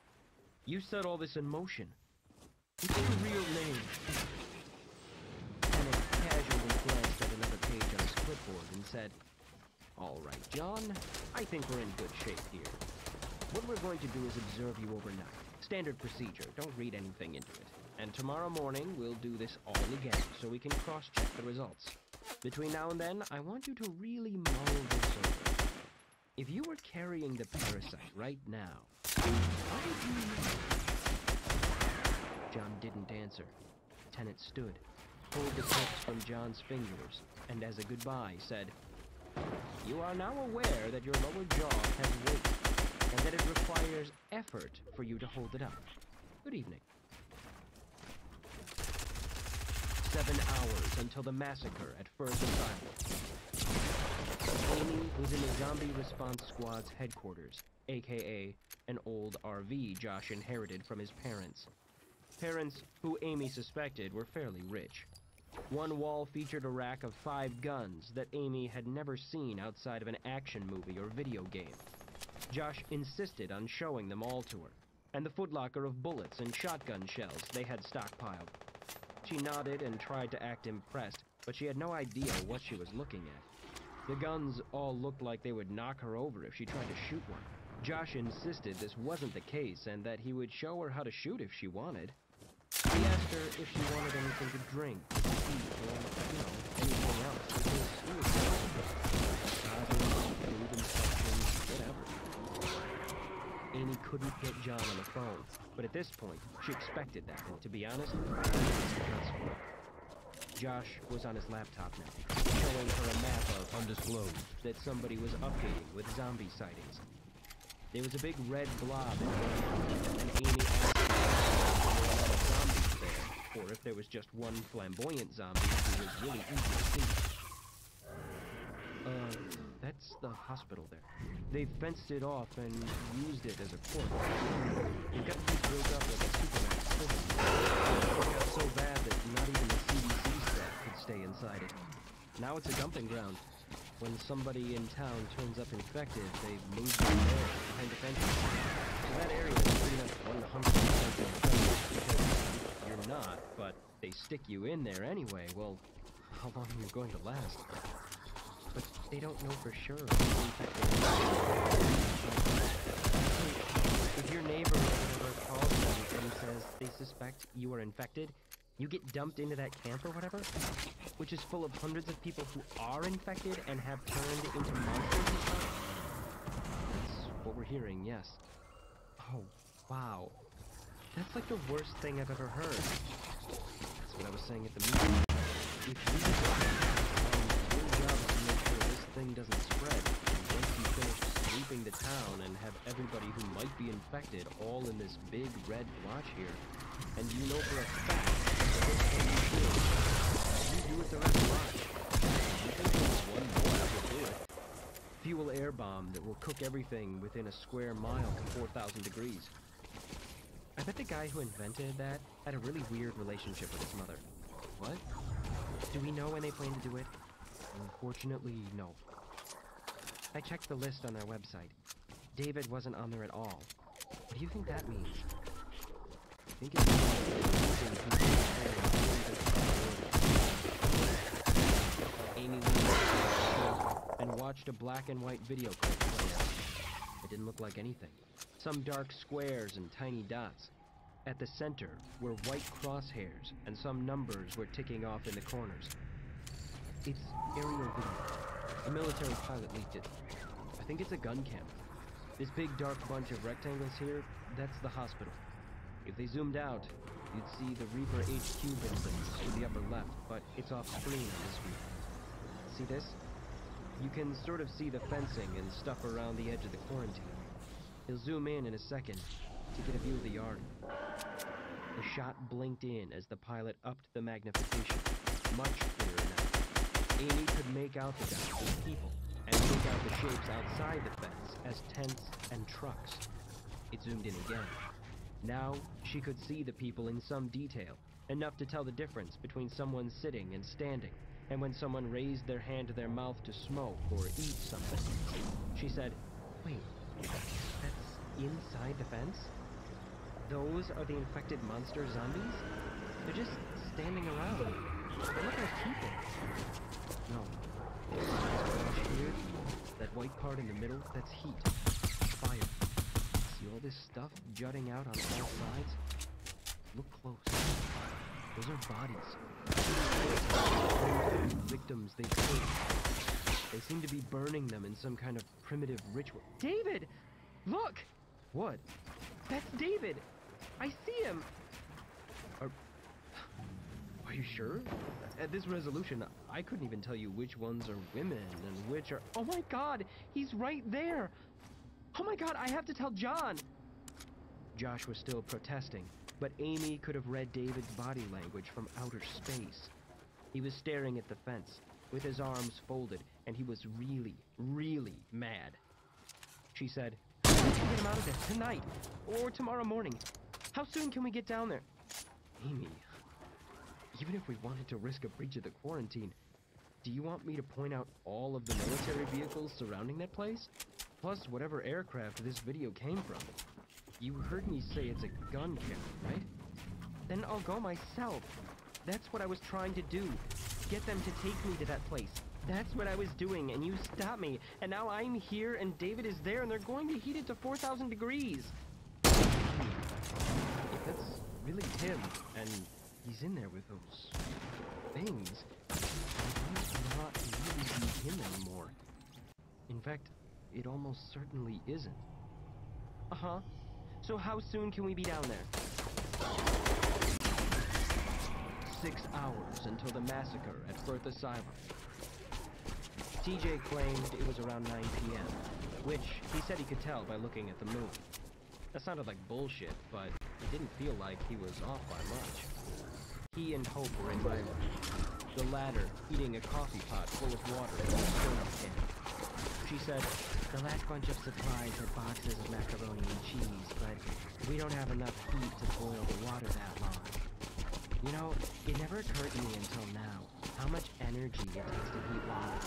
Speaker 1: You set all this in motion. What's your real name? Tennant casually glanced at another page on his clipboard and said, all right, John, I think we're in good shape here. What we're going to do is observe you overnight. Standard procedure, don't read anything into it. And tomorrow morning, we'll do this all again, so we can cross-check the results. Between now and then, I want you to really mull this over. If you were carrying the parasite right now, how would you know? John didn't answer. Tennant stood, pulled the tips from John's fingers, and as a goodbye said, you are now aware that your lower jaw has weight, and that it requires effort for you to hold it up. Good evening. 7 hours until the massacre at First Asylum. Amy was in the Zombie Response Squad's headquarters, aka an old RV Josh inherited from his parents. Parents who Amy suspected were fairly rich. One wall featured a rack of 5 guns that Amy had never seen outside of an action movie or video game. Josh insisted on showing them all to her, and the footlocker of bullets and shotgun shells they had stockpiled. She nodded and tried to act impressed, but she had no idea what she was looking at. The guns all looked like they would knock her over if she tried to shoot one. Josh insisted this wasn't the case and that he would show her how to shoot if she wanted. He asked her if she wanted anything to drink, eat, or, anything else, because he was food instructions, whatever. Amy couldn't get John on the phone, but at this point, she expected that, and to be honest, Josh was on his laptop now, showing her a map of undisclosed that somebody was updating with zombie sightings. There was a big red blob in the and Amy asked if there were a lot of zombies there, or if there was just one flamboyant zombie who was really easy to see. That's the hospital there. They fenced it off and used it as a court. It got built up like a Superman prison. It got so bad that not even the CDC staff could stay inside it. Now it's a dumping ground. When somebody in town turns up infected, they move them there behind the fences. So that area is pretty much 100% infected because you're not, but they stick you in there anyway. Well, how long are you going to last? But they don't know for sure who's infected. If your neighbor or whatever calls them and says they suspect you are infected, you get dumped into that camp or whatever, which is full of hundreds of people who are infected and have turned into monsters and stuff. That's what we're hearing, yes. Oh, wow. That's like the worst thing I've ever heard. That's what I was saying at the meeting. If you your job is to make sure this thing doesn't spread, and once you finish sweeping the town and have everybody who might be infected all in this big red blotch here, and you know for a fact that this thing you do it the red blotch. You think there's one more that will do it. Fuel air bomb that will cook everything within a square mile to 4,000 degrees. I bet the guy who invented that had a really weird relationship with his mother. What? Do we know when they plan to do it? Unfortunately, no. I checked the list on their website. David wasn't on there at all. What do you think that means? I think it means Amy and watched a black and white video clip play out. It didn't look like anything. Some dark squares and tiny dots. At the center were white crosshairs, and some numbers were ticking off in the corners. It's aerial video. A military pilot leaked it. I think it's a gun camera. This big dark bunch of rectangles here, that's the hospital. If they zoomed out, you'd see the Reaper HQ buildings to the upper left, but it's off screen on this view. See this? You can sort of see the fencing and stuff around the edge of the quarantine. He'll zoom in a second to get a view of the yard. The shot blinked in as the pilot upped the magnification. Much clearer now. Amy could make out the guys as people, and make out the shapes outside the fence as tents and trucks. It zoomed in again. Now, she could see the people in some detail, enough to tell the difference between someone sitting and standing, and when someone raised their hand to their mouth to smoke or eat something. She said, "Wait, that's inside the fence? Those are the infected monster zombies? They're just standing around. They look like people." No. Here, that white part in the middle, that's heat. Fire. See all this stuff jutting out on all sides? Look close. Those are bodies. Victims they killed. They seem to be burning them in some kind of primitive ritual. David! Look! What? That's David! I see him! Are you sure? At this resolution, I couldn't even tell you which ones are women and which are... Oh my god! He's right there! Oh my god, I have to tell John! Josh was still protesting, but Amy could have read David's body language from outer space. He was staring at the fence, with his arms folded, and he was really, really mad. She said, "We can get him out of there tonight, or tomorrow morning. How soon can we get down there?" Amy, even if we wanted to risk a breach of the quarantine, do you want me to point out all of the military vehicles surrounding that place? Plus whatever aircraft this video came from. You heard me say it's a gun camera, right? Then I'll go myself. That's what I was trying to do. Get them to take me to that place. That's what I was doing, and you stopped me. And now I'm here, and David is there, and they're going to heat it to 4,000 degrees. If that's really him, and he's in there with those things, it might not really be him anymore. In fact, it almost certainly isn't. Uh-huh. So how soon can we be down there? 6 hours until the massacre at Firth Asylum. TJ claimed it was around 9 p.m., which he said he could tell by looking at the moon. That sounded like bullshit, but it didn't feel like he was off by much. He and Hope were in my room, the latter eating a coffee pot full of water in a soda can. She said, "The last bunch of supplies had boxes of macaroni and cheese, but we don't have enough heat to boil the water that long. You know, it never occurred to me until now how much energy it takes to heat water.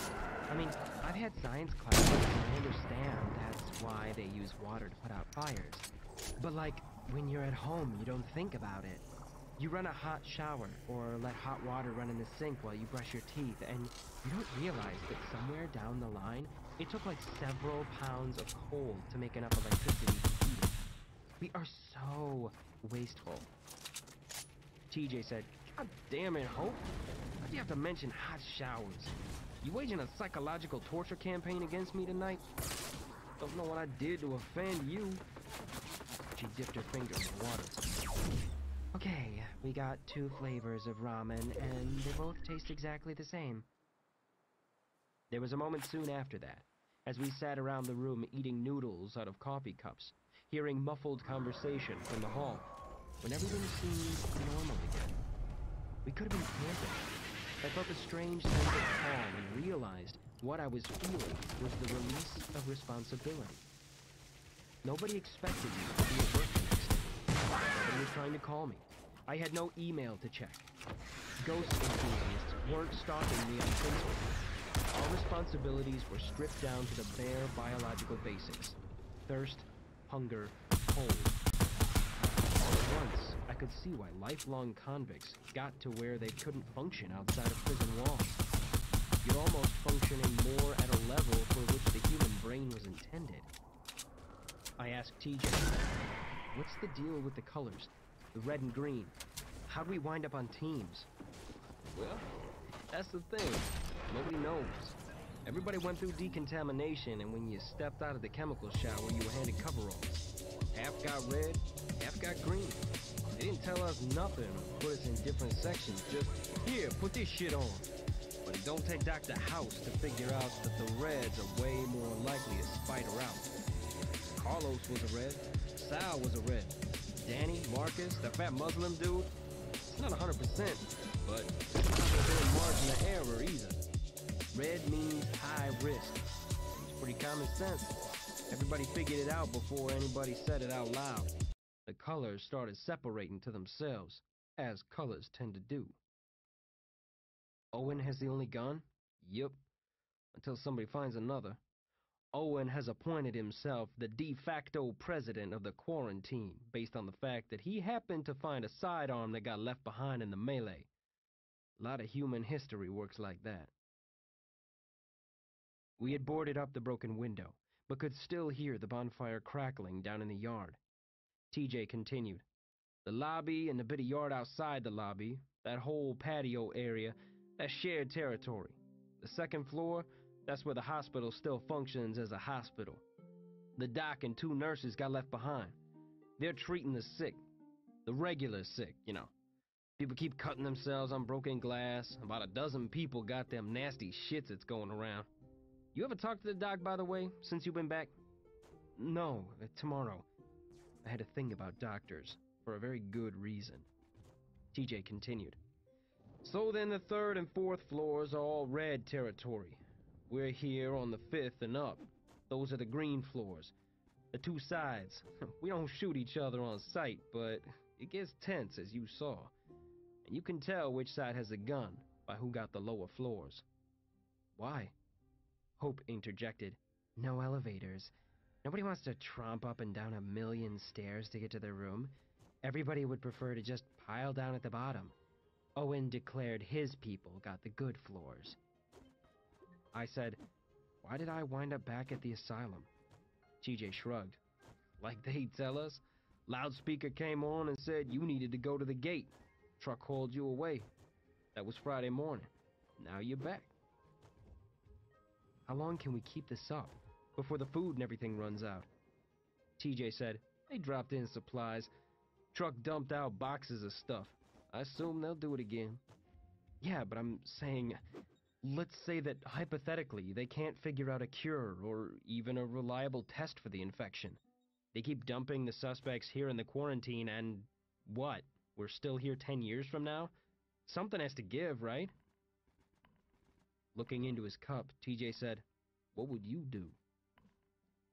Speaker 1: I mean, I've had science classes and I understand that's why they use water to put out fires. But like, when you're at home, you don't think about it. You run a hot shower or let hot water run in the sink while you brush your teeth, and you don't realize that somewhere down the line, it took like several pounds of coal to make enough electricity to heat it. We are so wasteful." TJ said, "God damn it, Hope. Why do you have to mention hot showers? You waging a psychological torture campaign against me tonight? Don't know what I did to offend you." She dipped her finger in the water. "Okay, we got 2 flavors of ramen, and they both taste exactly the same." There was a moment soon after that, as we sat around the room eating noodles out of coffee cups, hearing muffled conversation from the hall, when everything seemed normal again. We could have been camping. I felt a strange sense of calm and realized what I was feeling was the release of responsibility. Nobody expected me to be at work the next day. but he was trying to call me. I had no email to check. Ghost enthusiasts weren't stalking me on Facebook. Our responsibilities were stripped down to the bare biological basics. Thirst, hunger, cold. All at once, I could see why lifelong convicts got to where they couldn't function outside of prison walls. You're almost functioning more at a level for which the human brain was intended. I asked TJ, what's the deal with the colors? The red and green. How'd we wind up on teams? Well, that's the thing. Nobody knows. Everybody went through decontamination, and when you stepped out of the chemical shower, you were handed coveralls. Half got red, half got green. They didn't tell us nothing or put us in different sections, just, here, put this shit on. But it don't take Dr. House to figure out that the reds are way more likely to spider out. Carlos was a red, Sal was a red, Danny, Marcus, that fat Muslim dude, it's not 100%, but it's not within a margin of error either. Red means high risk. It's pretty common sense. Everybody figured it out before anybody said it out loud. The colors started separating to themselves, as colors tend to do. Owen has the only gun? Yup. Until somebody finds another. Owen has appointed himself the de facto president of the quarantine based on the fact that he happened to find a sidearm that got left behind in the melee. A lot of human history works like that. We had boarded up the broken window, but could still hear the bonfire crackling down in the yard. TJ continued. The lobby and the bit of yard outside the lobby, that whole patio area, that's shared territory. The second floor, that's where the hospital still functions as a hospital. The doc and 2 nurses got left behind. They're treating the sick. The regular sick, you know. People keep cutting themselves on broken glass. About a dozen people got them nasty shits that's going around. You ever talked to the doc, by the way, since you've been back? No, tomorrow. I had a thing about doctors, for a very good reason. TJ continued. So then the 3rd and 4th floors are all red territory. We're here on the 5th and up. Those are the green floors. The 2 sides. We don't shoot each other on sight, but it gets tense, as you saw. And you can tell which side has a gun by who got the lower floors. Why? Hope interjected. No elevators. Nobody wants to tromp up and down a million stairs to get to their room. Everybody would prefer to just pile down at the bottom. Owen declared his people got the good floors. I said, why did I wind up back at the asylum? TJ shrugged. Like they tell us. Loudspeaker came on and said you needed to go to the gate. Truck hauled you away. That was Friday morning. Now you're back. How long can we keep this up? Before the food and everything runs out? TJ said, they dropped in supplies. Truck dumped out boxes of stuff. I assume they'll do it again. Yeah, but I'm saying, let's say that hypothetically they can't figure out a cure or even a reliable test for the infection. They keep dumping the suspects here in the quarantine and what? We're still here 10 years from now? Something has to give, right? Looking into his cup, TJ said, what would you do?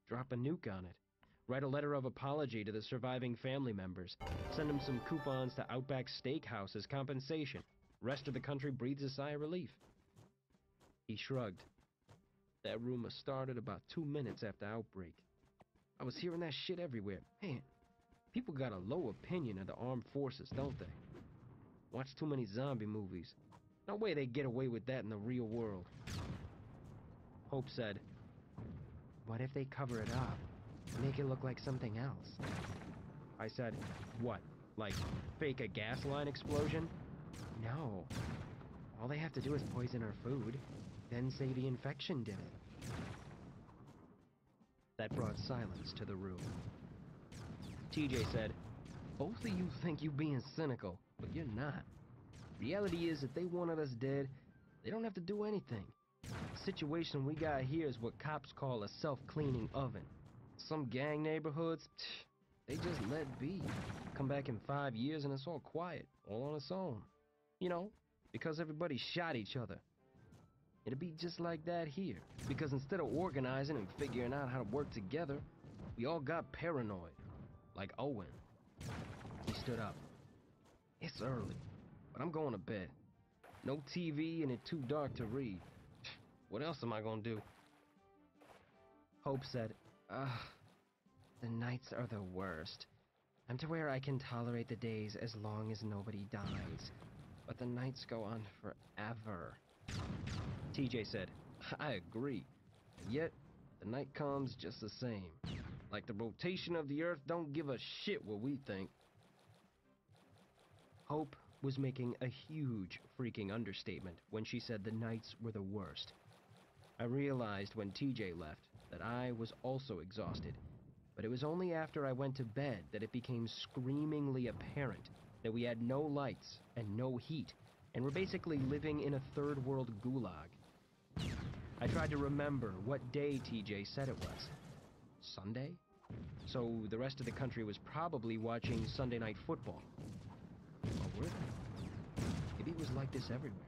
Speaker 1: Drop a nuke on it. Write a letter of apology to the surviving family members. Send them some coupons to Outback Steakhouse as compensation. Rest of the country breathes a sigh of relief. He shrugged. That rumor started about 2 minutes after outbreak. I was hearing that shit everywhere. Man, people got a low opinion of the armed forces, don't they? Watch too many zombie movies. No way they get away with that in the real world. Hope said, what if they cover it up? Make it look like something else? I said, what? Like, fake a gas line explosion? No. All they have to do is poison our food, then say the infection did it. That brought silence to the room. TJ said, both of you think you being cynical, but you're not. Reality is, if they wanted us dead, they don't have to do anything. The situation we got here is what cops call a self-cleaning oven. Some gang neighborhoods, they just let be. Come back in 5 years and it's all quiet, all on its own. You know, because everybody shot each other. It'll be just like that here, because instead of organizing and figuring out how to work together, we all got paranoid, like Owen. He stood up. It's early, but I'm going to bed. No TV and it's too dark to read. What else am I gonna do? Hope said, the nights are the worst. I'm to where I can tolerate the days as long as nobody dies. But the nights go on forever. TJ said, I agree. Yet, the night comes just the same. Like the rotation of the earth don't give a shit what we think. Hope was making a huge freaking understatement when she said the nights were the worst. I realized when TJ left that I was also exhausted, but it was only after I went to bed that it became screamingly apparent that we had no lights and no heat, and were basically living in a third world gulag. I tried to remember what day TJ said it was. Sunday? So the rest of the country was probably watching Sunday Night Football. Or were they? Maybe it was like this everywhere.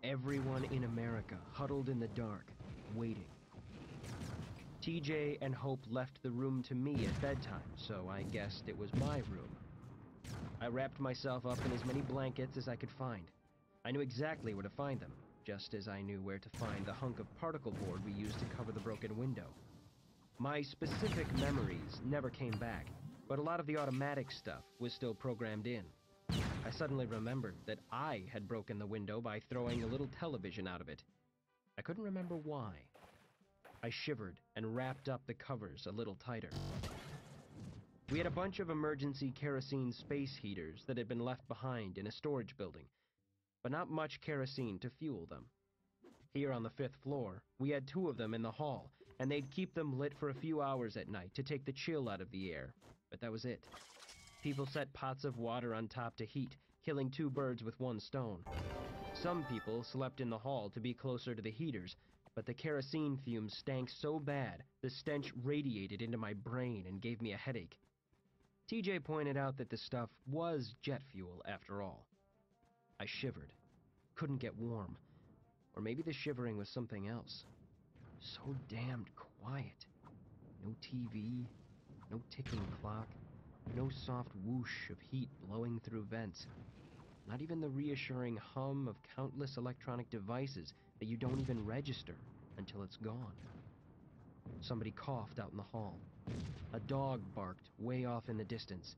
Speaker 1: Everyone in America huddled in the dark, waiting. TJ and Hope left the room to me at bedtime, so I guessed it was my room. I wrapped myself up in as many blankets as I could find. I knew exactly where to find them, just as I knew where to find the hunk of particle board we used to cover the broken window. My specific memories never came back, but a lot of the automatic stuff was still programmed in. I suddenly remembered that I had broken the window by throwing a little television out of it. I couldn't remember why. I shivered and wrapped up the covers a little tighter. We had a bunch of emergency kerosene space heaters that had been left behind in a storage building, but not much kerosene to fuel them. Here on the 5th floor, we had 2 of them in the hall, and they'd keep them lit for a few hours at night to take the chill out of the air, but that was it. People set pots of water on top to heat, killing 2 birds with 1 stone. Some people slept in the hall to be closer to the heaters, but the kerosene fumes stank so bad, the stench radiated into my brain and gave me a headache. TJ pointed out that the stuff was jet fuel after all. I shivered. Couldn't get warm. Or maybe the shivering was something else. So damned quiet. No TV, no ticking clock, no soft whoosh of heat blowing through vents. Not even the reassuring hum of countless electronic devices that you don't even register until it's gone. Somebody coughed out in the hall. A dog barked way off in the distance.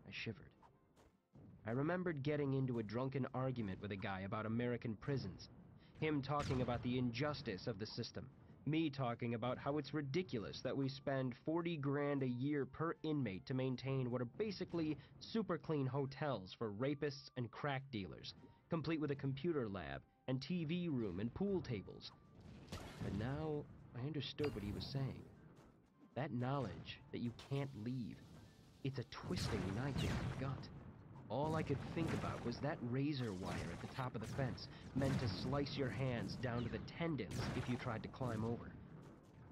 Speaker 1: I shivered. I remembered getting into a drunken argument with a guy about American prisons. Him talking about the injustice of the system. Me talking about how it's ridiculous that we spend 40 grand a year per inmate to maintain what are basically super clean hotels for rapists and crack dealers, complete with a computer lab and TV room and pool tables. But now I understood what he was saying. That knowledge that you can't leave, it's a twisting knife in your gut. All I could think about was that razor wire at the top of the fence, meant to slice your hands down to the tendons if you tried to climb over.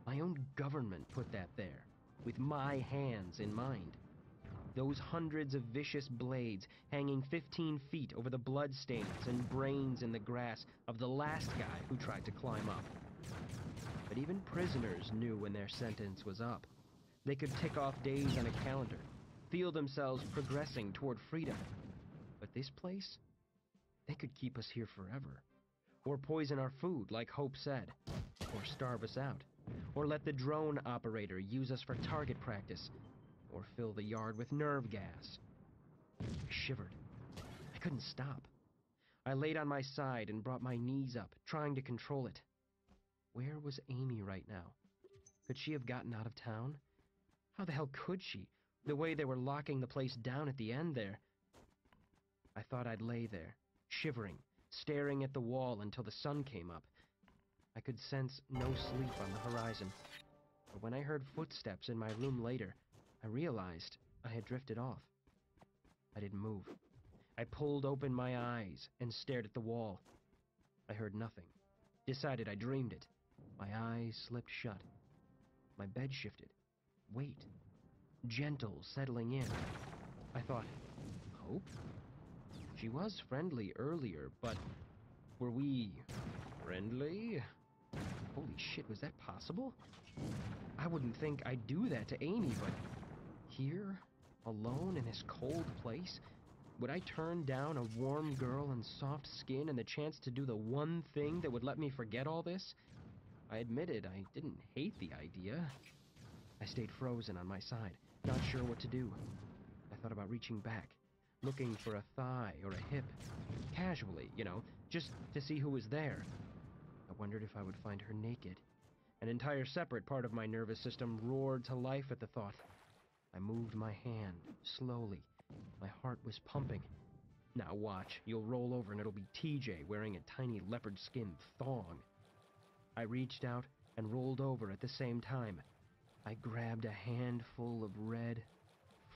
Speaker 1: My own government put that there, with my hands in mind. Those hundreds of vicious blades hanging 15 feet over the bloodstains and brains in the grass of the last guy who tried to climb up. But even prisoners knew when their sentence was up. They could tick off days on a calendar, feel themselves progressing toward freedom. But this place? They could keep us here forever. Or poison our food, like Hope said. Or starve us out. Or let the drone operator use us for target practice. Or fill the yard with nerve gas. I shivered. I couldn't stop. I laid on my side and brought my knees up, trying to control it. Where was Amy right now? Could she have gotten out of town? How the hell could she? The way they were locking the place down at the end there. I thought I'd lay there, shivering, staring at the wall until the sun came up. I could sense no sleep on the horizon. But when I heard footsteps in my room later, I realized I had drifted off. I didn't move. I pulled open my eyes and stared at the wall. I heard nothing. Decided I dreamed it. My eyes slipped shut. My bed shifted. Weight. Gentle, settling in. I thought, Hope? She was friendly earlier, but were we friendly? Holy shit, was that possible? I wouldn't think I'd do that to Amy, but here, Alone in this cold place? Would I turn down a warm girl and soft skin and the chance to do the one thing that would let me forget all this? I admitted I didn't hate the idea. I stayed frozen on my side, not sure what to do. I thought about reaching back, looking for a thigh or a hip. Casually, just to see who was there. I wondered if I would find her naked. An entire separate part of my nervous system roared to life at the thought. I moved my hand, slowly. My heart was pumping. Now watch, you'll roll over and it'll be TJ wearing a tiny leopard skin thong. I reached out and rolled over at the same time. I grabbed a handful of red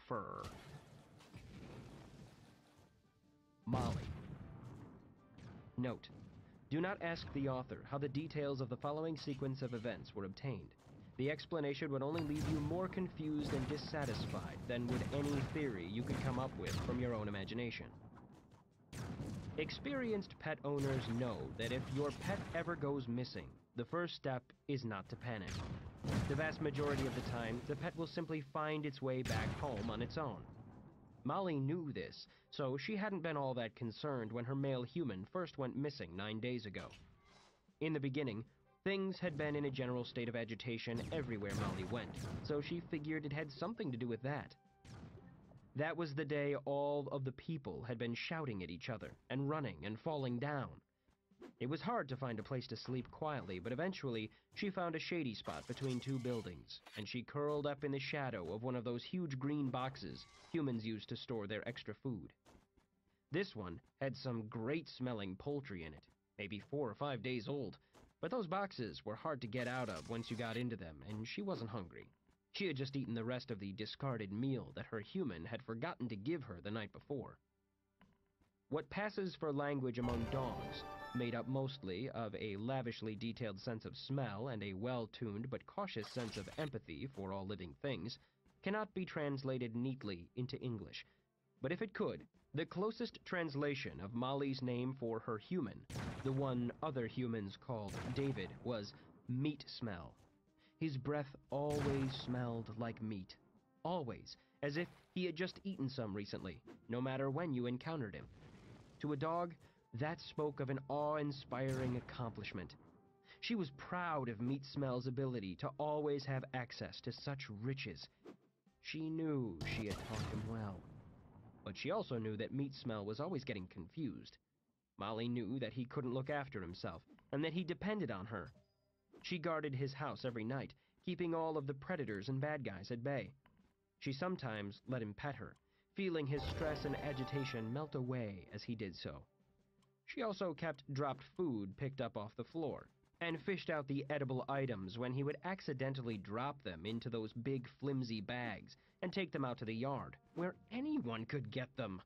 Speaker 1: fur. Molly. Note: do not ask the author how the details of the following sequence of events were obtained. The explanation would only leave you more confused and dissatisfied than would any theory you could come up with from your own imagination. Experienced pet owners know that if your pet ever goes missing, the first step is not to panic. The vast majority of the time, the pet will simply find its way back home on its own. Molly knew this, so she hadn't been all that concerned when her male human first went missing 9 days ago. In the beginning, things had been in a general state of agitation everywhere Molly went, so she figured it had something to do with that. That was the day all of the people had been shouting at each other and running and falling down. It was hard to find a place to sleep quietly, but eventually she found a shady spot between two buildings, and she curled up in the shadow of one of those huge green boxes humans use to store their extra food. This one had some great-smelling poultry in it, maybe 4 or 5 days old, but those boxes were hard to get out of once you got into them, and she wasn't hungry. She had just eaten the rest of the discarded meal that her human had forgotten to give her the night before. What passes for language among dogs, made up mostly of a lavishly detailed sense of smell and a well-tuned but cautious sense of empathy for all living things, cannot be translated neatly into English. But if it could, the closest translation of Molly's name for her human, the one other humans called David, was meat smell. His breath always smelled like meat. Always, as if he had just eaten some recently, no matter when you encountered him. To a dog, that spoke of an awe-inspiring accomplishment. She was proud of Meat Smell's ability to always have access to such riches. She knew she had taught him well. But she also knew that Meat Smell was always getting confused. Molly knew that he couldn't look after himself, and that he depended on her. She guarded his house every night, keeping all of the predators and bad guys at bay. She sometimes let him pet her, feeling his stress and agitation melt away as he did so. She also kept dropped food picked up off the floor, and fished out the edible items when he would accidentally drop them into those big flimsy bags and take them out to the yard, where anyone could get them.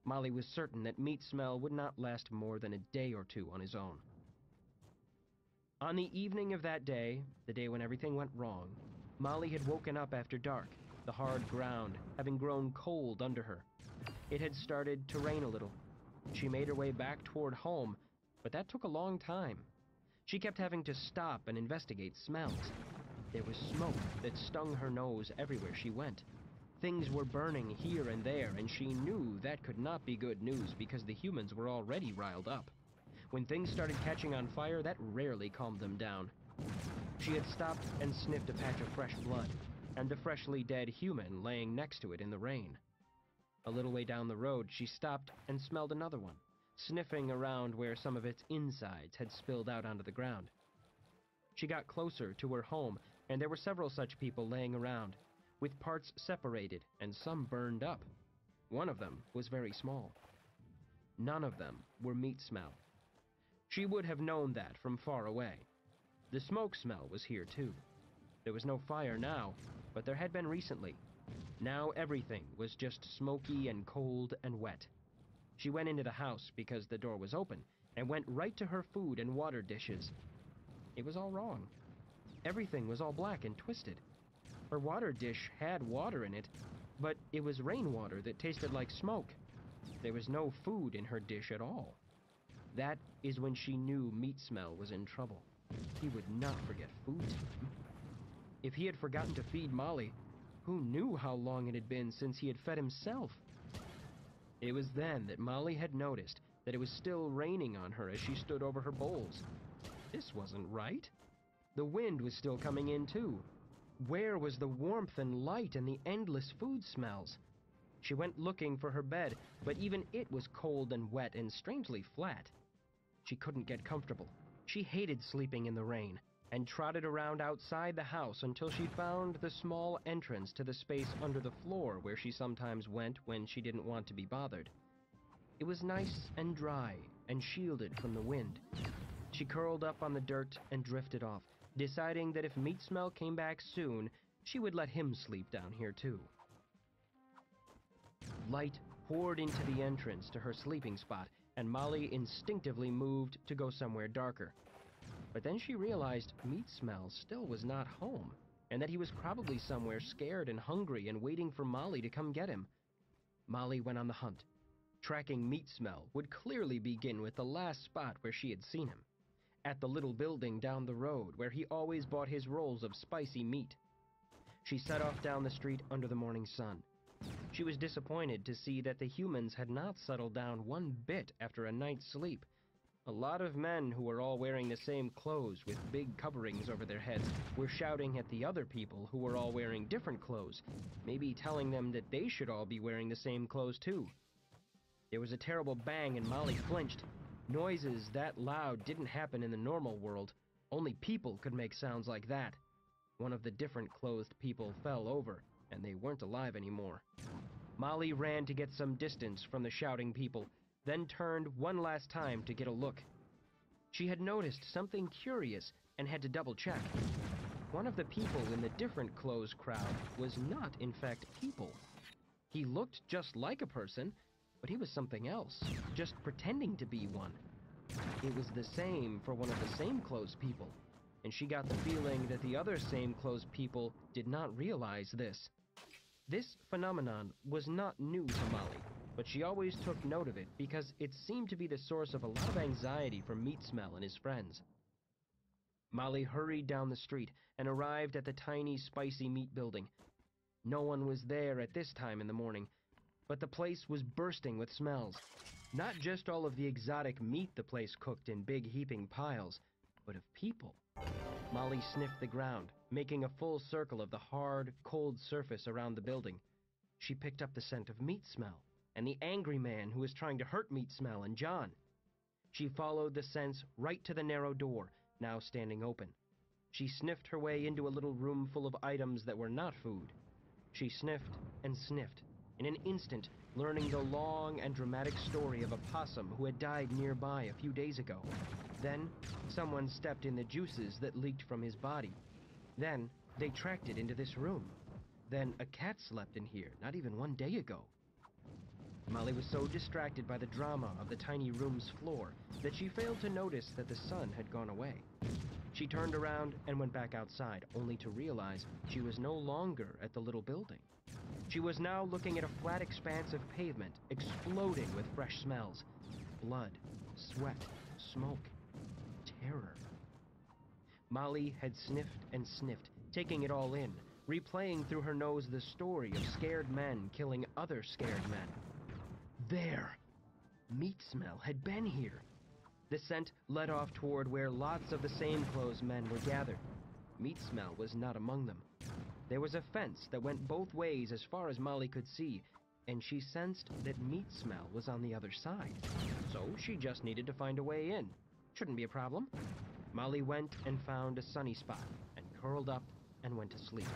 Speaker 1: Molly was certain that Meat Smell would not last more than a day or two on his own. On the evening of that day, the day when everything went wrong, Molly had woken up after dark, the hard ground having grown cold under her. It had started to rain a little. She made her way back toward home, but that took a long time. She kept having to stop and investigate smells. There was smoke that stung her nose everywhere she went. Things were burning here and there, and she knew that could not be good news because the humans were already riled up. When things started catching on fire, that rarely calmed them down. She had stopped and sniffed a patch of fresh blood, and a freshly dead human laying next to it in the rain. A little way down the road, she stopped and smelled another one, sniffing around where some of its insides had spilled out onto the ground. She got closer to her home, and there were several such people laying around, with parts separated and some burned up. One of them was very small. None of them were Meat Smell. She would have known that from far away. The smoke smell was here too. There was no fire now, but there had been recently. Now everything was just smoky and cold and wet. She went into the house because the door was open, and went right to her food and water dishes. It was all wrong. Everything was all black and twisted. Her water dish had water in it, but it was rainwater that tasted like smoke. There was no food in her dish at all. That is when she knew Meat Smell was in trouble. He would not forget food time. If he had forgotten to feed Molly, Who knew how long it had been since he had fed himself? It was then that Molly had noticed that it was still raining on her as she stood over her bowls. This wasn't right. The wind was still coming in too. Where was the warmth and light and the endless food smells? She went looking for her bed, but even it was cold and wet and strangely flat. She couldn't get comfortable. She hated sleeping in the rain, and trotted around outside the house until she found the small entrance to the space under the floor where she sometimes went when she didn't want to be bothered. It was nice and dry and shielded from the wind. She curled up on the dirt and drifted off, deciding that if Meat Smell came back soon, she would let him sleep down here too. Light poured into the entrance to her sleeping spot, and Molly instinctively moved to go somewhere darker. But then she realized Meat Smell still was not home, and that he was probably somewhere scared and hungry and waiting for Molly to come get him. Molly went on the hunt. Tracking Meat Smell would clearly begin with the last spot where she had seen him, at the little building down the road where he always bought his rolls of spicy meat. She set off down the street under the morning sun. She was disappointed to see that the humans had not settled down one bit after a night's sleep. A lot of men who were all wearing the same clothes with big coverings over their heads were shouting at the other people who were all wearing different clothes, maybe telling them that they should all be wearing the same clothes too. There was a terrible bang and Molly flinched. Noises that loud didn't happen in the normal world. Only people could make sounds like that. One of the different clothed people fell over, and they weren't alive anymore. Molly ran to get some distance from the shouting people, then turned one last time to get a look. She had noticed something curious and had to double-check. One of the people in the different clothes crowd was not, in fact, people. He looked just like a person, but he was something else, just pretending to be one. It was the same for one of the same clothes people, and she got the feeling that the other same clothes people did not realize this. This phenomenon was not new to Molly, but she always took note of it because it seemed to be the source of a lot of anxiety for Meat Smell and his friends. Molly hurried down the street and arrived at the tiny spicy meat building. No one was there at this time in the morning, but the place was bursting with smells. Not just all of the exotic meat the place cooked in big heaping piles, but of people. Molly sniffed the ground, making a full circle of the hard, cold surface around the building. She picked up the scent of Meat Smell and the angry man who was trying to hurt Meat Smell and John. She followed the scents right to the narrow door, now standing open. She sniffed her way into a little room full of items that were not food. She sniffed and sniffed, in an instant learning the long and dramatic story of a possum who had died nearby a few days ago. Then, someone stepped in the juices that leaked from his body. Then, they tracked it into this room. Then, a cat slept in here not even 1 day ago. Molly was so distracted by the drama of the tiny room's floor that she failed to notice that the sun had gone away. She turned around and went back outside, only to realize she was no longer at the little building. She was now looking at a flat expanse of pavement, exploding with fresh smells. Blood, sweat, smoke, terror. Molly had sniffed and sniffed, taking it all in, replaying through her nose the story of scared men killing other scared men. There! Meat Smell had been here. The scent led off toward where lots of the same clothes men were gathered. Meat Smell was not among them. There was a fence that went both ways as far as Molly could see, and she sensed that Meat Smell was on the other side. So she just needed to find a way in. Shouldn't be a problem. Molly went and found a sunny spot, and curled up and went to sleep.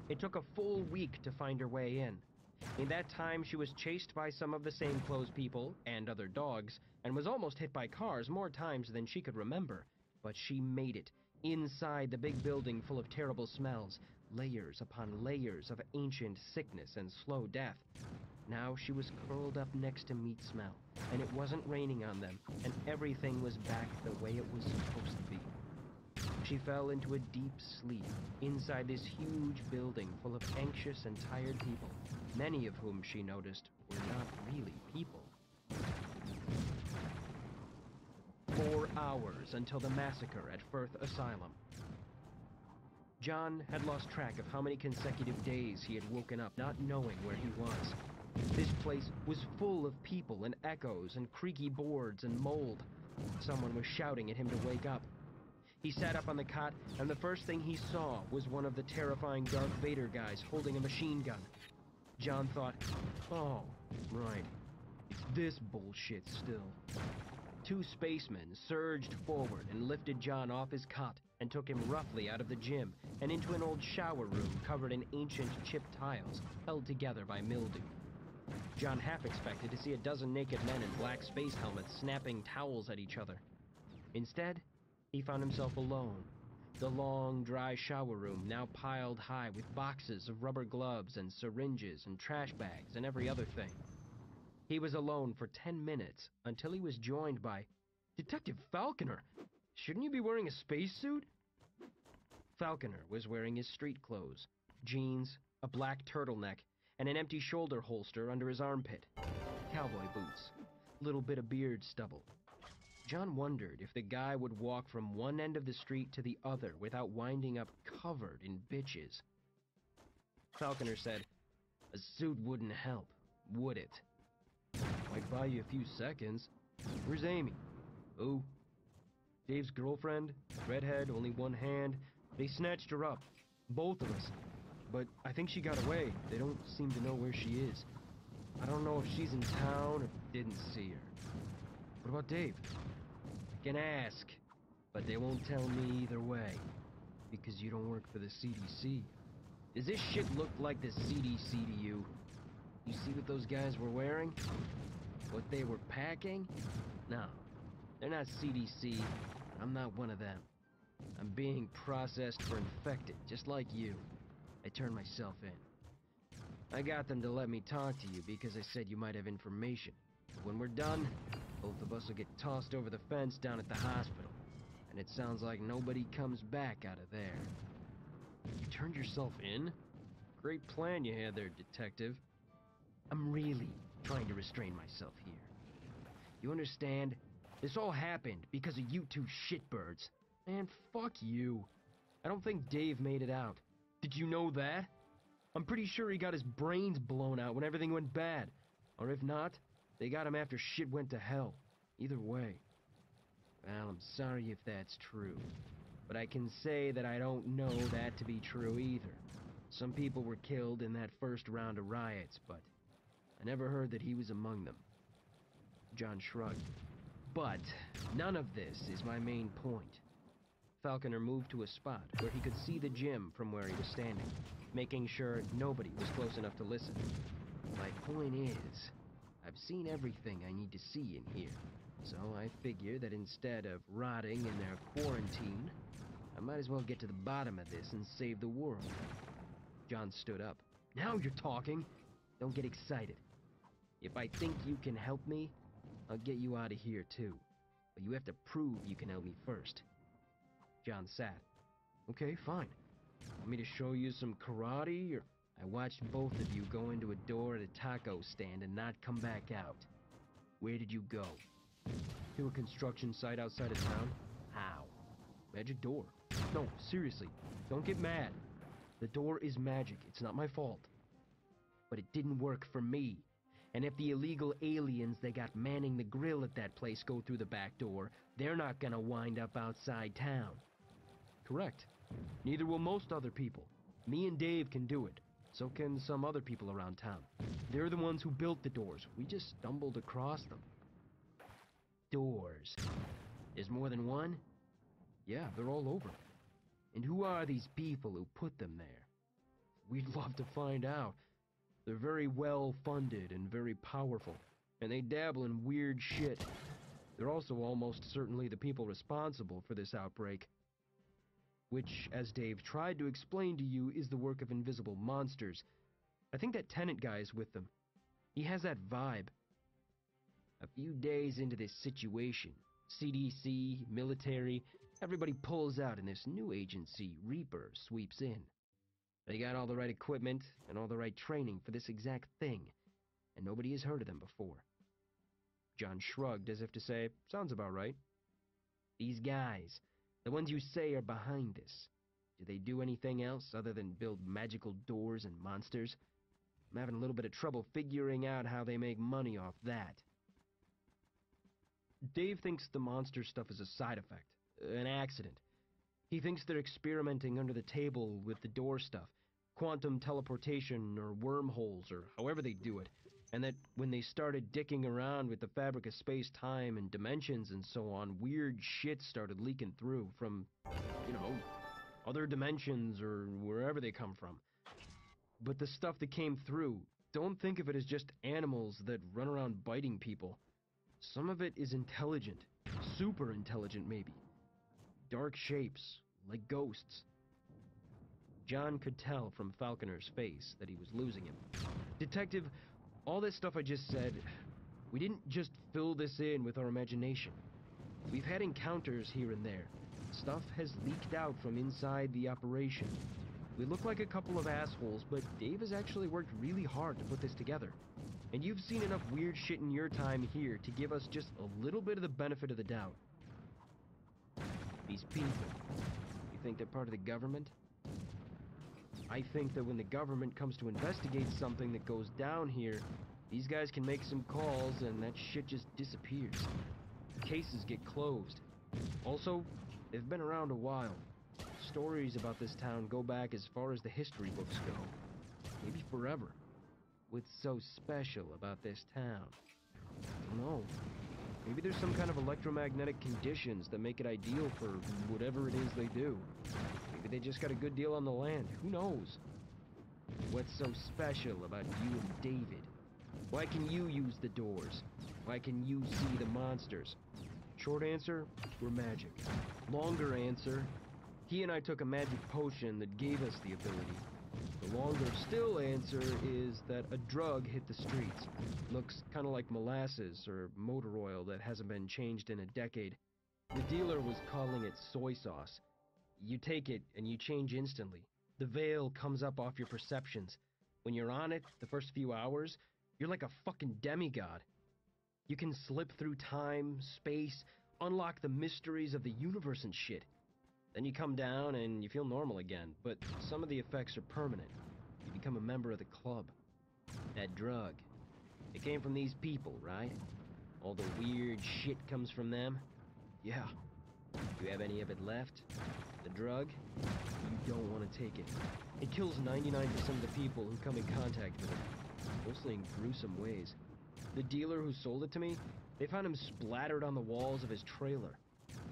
Speaker 1: It took a full week to find her way in. In that time, she was chased by some of the same clothes people and other dogs, and was almost hit by cars more times than she could remember. But she made it, inside the big building full of terrible smells, layers upon layers of ancient sickness and slow death. Now she was curled up next to Meat Smell, and it wasn't raining on them, and everything was back the way it was supposed to be. She fell into a deep sleep inside this huge building full of anxious and tired people, many of whom she noticed were not really people. 4 hours until the massacre at Firth Asylum. John had lost track of how many consecutive days he had woken up not knowing where he was. This place was full of people and echoes and creaky boards and mold. Someone was shouting at him to wake up. He sat up on the cot, and the first thing he saw was one of the terrifying Darth Vader guys holding a machine gun. John thought, oh, right, it's this bullshit still. Two spacemen surged forward and lifted John off his cot and took him roughly out of the gym and into an old shower room covered in ancient chipped tiles held together by mildew. John half expected to see a dozen naked men in black space helmets snapping towels at each other. Instead, he found himself alone. The long, dry shower room now piled high with boxes of rubber gloves and syringes and trash bags and every other thing. He was alone for 10 minutes until he was joined by Detective Falconer. Shouldn't you be wearing a spacesuit? Falconer was wearing his street clothes, jeans, a black turtleneck, and an empty shoulder holster under his armpit. Cowboy boots, little bit of beard stubble. John wondered if the guy would walk from one end of the street to the other without winding up covered in bitches. Falconer said, "A suit wouldn't help, would it?" "Might buy you a few seconds. Where's Amy?" "Who?" "Dave's girlfriend, redhead, only one hand. They snatched her up, both of us. But I think she got away. They don't seem to know where she is. I don't know if she's in town or didn't see her." "What about Dave?" "I can ask, but they won't tell me either way. Because you don't work for the CDC. Does this shit look like the CDC to you? You see what those guys were wearing? What they were packing? No, they're not CDC. I'm not one of them. I'm being processed for infected, just like you. I turned myself in. I got them to let me talk to you because I said you might have information. But when we're done, both of us will get tossed over the fence down at the hospital. And it sounds like nobody comes back out of there." "You turned yourself in? Great plan you had there, detective." "I'm really trying to restrain myself here. You understand? This all happened because of you two shitbirds. Man, fuck you. I don't think Dave made it out. Did you know that? I'm pretty sure he got his brains blown out when everything went bad. Or if not, they got him after shit went to hell. Either way. Well, I'm sorry if that's true. But I can say that I don't know that to be true either. Some people were killed in that first round of riots, but I never heard that he was among them." John shrugged. "But none of this is my main point." Falconer moved to a spot where he could see the gym from where he was standing, making sure nobody was close enough to listen. "My point is, I've seen everything I need to see in here, so I figure that instead of rotting in their quarantine, I might as well get to the bottom of this and save the world." John stood up. "Now you're talking! Don't get excited. If I think you can help me, I'll get you out of here too. But you have to prove you can help me first." John sat. "Okay, fine. Want me to show you some karate, or..." "I watched both of you go into a door at a taco stand and not come back out. Where did you go?" "To a construction site outside of town." "How?" "Magic door. No, seriously, don't get mad. The door is magic. It's not my fault. But it didn't work for me. And if the illegal aliens they got manning the grill at that place go through the back door, they're not gonna wind up outside town." "Correct. Neither will most other people. Me and Dave can do it. So can some other people around town. They're the ones who built the doors. We just stumbled across them." "Doors? There's more than one?" "Yeah, they're all over." "And who are these people who put them there?" "We'd love to find out. They're very well funded and very powerful, and they dabble in weird shit. They're also almost certainly the people responsible for this outbreak. Which, as Dave tried to explain to you, is the work of invisible monsters. I think that tenant guy is with them. He has that vibe." A few days into this situation, CDC, military, everybody pulls out and this new agency, Reaper, sweeps in. They got all the right equipment and all the right training for this exact thing, and nobody has heard of them before. John shrugged as if to say, "Sounds about right." "These guys, the ones you say are behind this, Do they do anything else other than build magical doors and monsters? I'm having a little bit of trouble figuring out how they make money off that. Dave thinks the monster stuff is a side effect, an accident. He thinks they're experimenting under the table with the door stuff, quantum teleportation or wormholes or however they do it, and that when they started dicking around with the fabric of space-time and dimensions and so on, weird shit started leaking through from, other dimensions or wherever they come from. But the stuff that came through, don't think of it as just animals that run around biting people. Some of it is intelligent, super intelligent maybe. Dark shapes, like ghosts. John could tell from Falconer's face that he was losing him. Detective, all this stuff I just said, we didn't just fill this in with our imagination. We've had encounters here and there. Stuff has leaked out from inside the operation. We look like a couple of assholes, but Dave has actually worked really hard to put this together. And you've seen enough weird shit in your time here to give us just a little bit of the benefit of the doubt. These people, you think they're part of the government? I think that when the government comes to investigate something that goes down here, these guys can make some calls and that shit just disappears. Cases get closed. Also, they've been around a while. Stories about this town go back as far as the history books go. Maybe forever. What's so special about this town? I don't know. Maybe there's some kind of electromagnetic conditions that make it ideal for whatever it is they do. Maybe they just got a good deal on the land. Who knows? What's so special about you and David? Why can you use the doors? Why can you see the monsters? Short answer, we're magic. Longer answer, he and I took a magic potion that gave us the ability. The longer still answer is that a drug hit the streets. Looks kind of like molasses or motor oil that hasn't been changed in a decade. The dealer was calling it soy sauce. You take it and you change instantly. The veil comes up off your perceptions. When you're on it, the first few hours, you're like a fucking demigod. You can slip through time, space, unlock the mysteries of the universe and shit. Then you come down and you feel normal again, but some of the effects are permanent. You become a member of the club. That drug, it came from these people, right? All the weird shit comes from them? Yeah. Do you have any of it left? The drug? You don't want to take it. It kills 99% of the people who come in contact with it, mostly in gruesome ways. The dealer who sold it to me, they found him splattered on the walls of his trailer.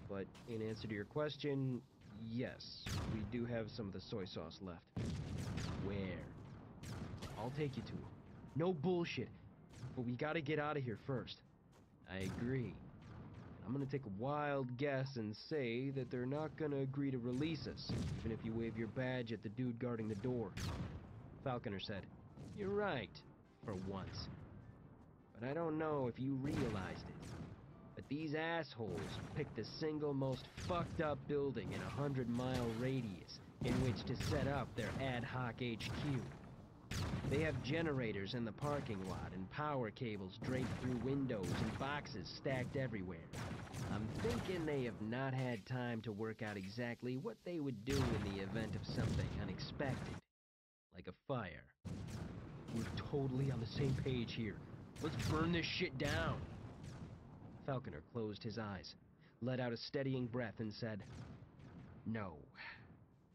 Speaker 1: But in answer to your question, yes, we do have some of the soy sauce left. Where? I'll take you to it. No bullshit, but we gotta get out of here first. I agree. I'm gonna take a wild guess and say that they're not gonna agree to release us, even if you wave your badge at the dude guarding the door. Falconer said, "You're right, for once. But I don't know if you realized it. But these assholes picked the single most fucked up building in a 100-mile radius in which to set up their ad hoc HQ. They have generators in the parking lot and power cables draped through windows and boxes stacked everywhere. I'm thinking they have not had time to work out exactly what they would do in the event of something unexpected, like a fire. We're totally on the same page here. Let's burn this shit down." Falconer closed his eyes, let out a steadying breath and said, "No,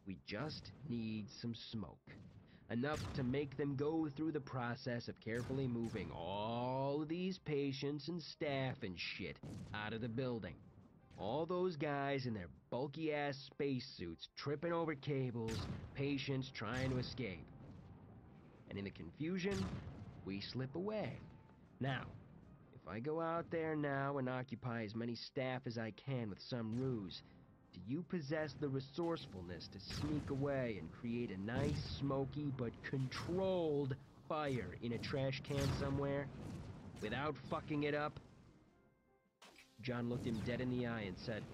Speaker 1: we just need some smoke. Enough to make them go through the process of carefully moving all of these patients and staff and shit out of the building. All those guys in their bulky-ass spacesuits tripping over cables, patients trying to escape. And in the confusion, we slip away. Now, if I go out there now and occupy as many staff as I can with some ruse, do you possess the resourcefulness to sneak away and create a nice, smoky, but controlled fire in a trash can somewhere, without fucking it up?" John looked him dead in the eye and said,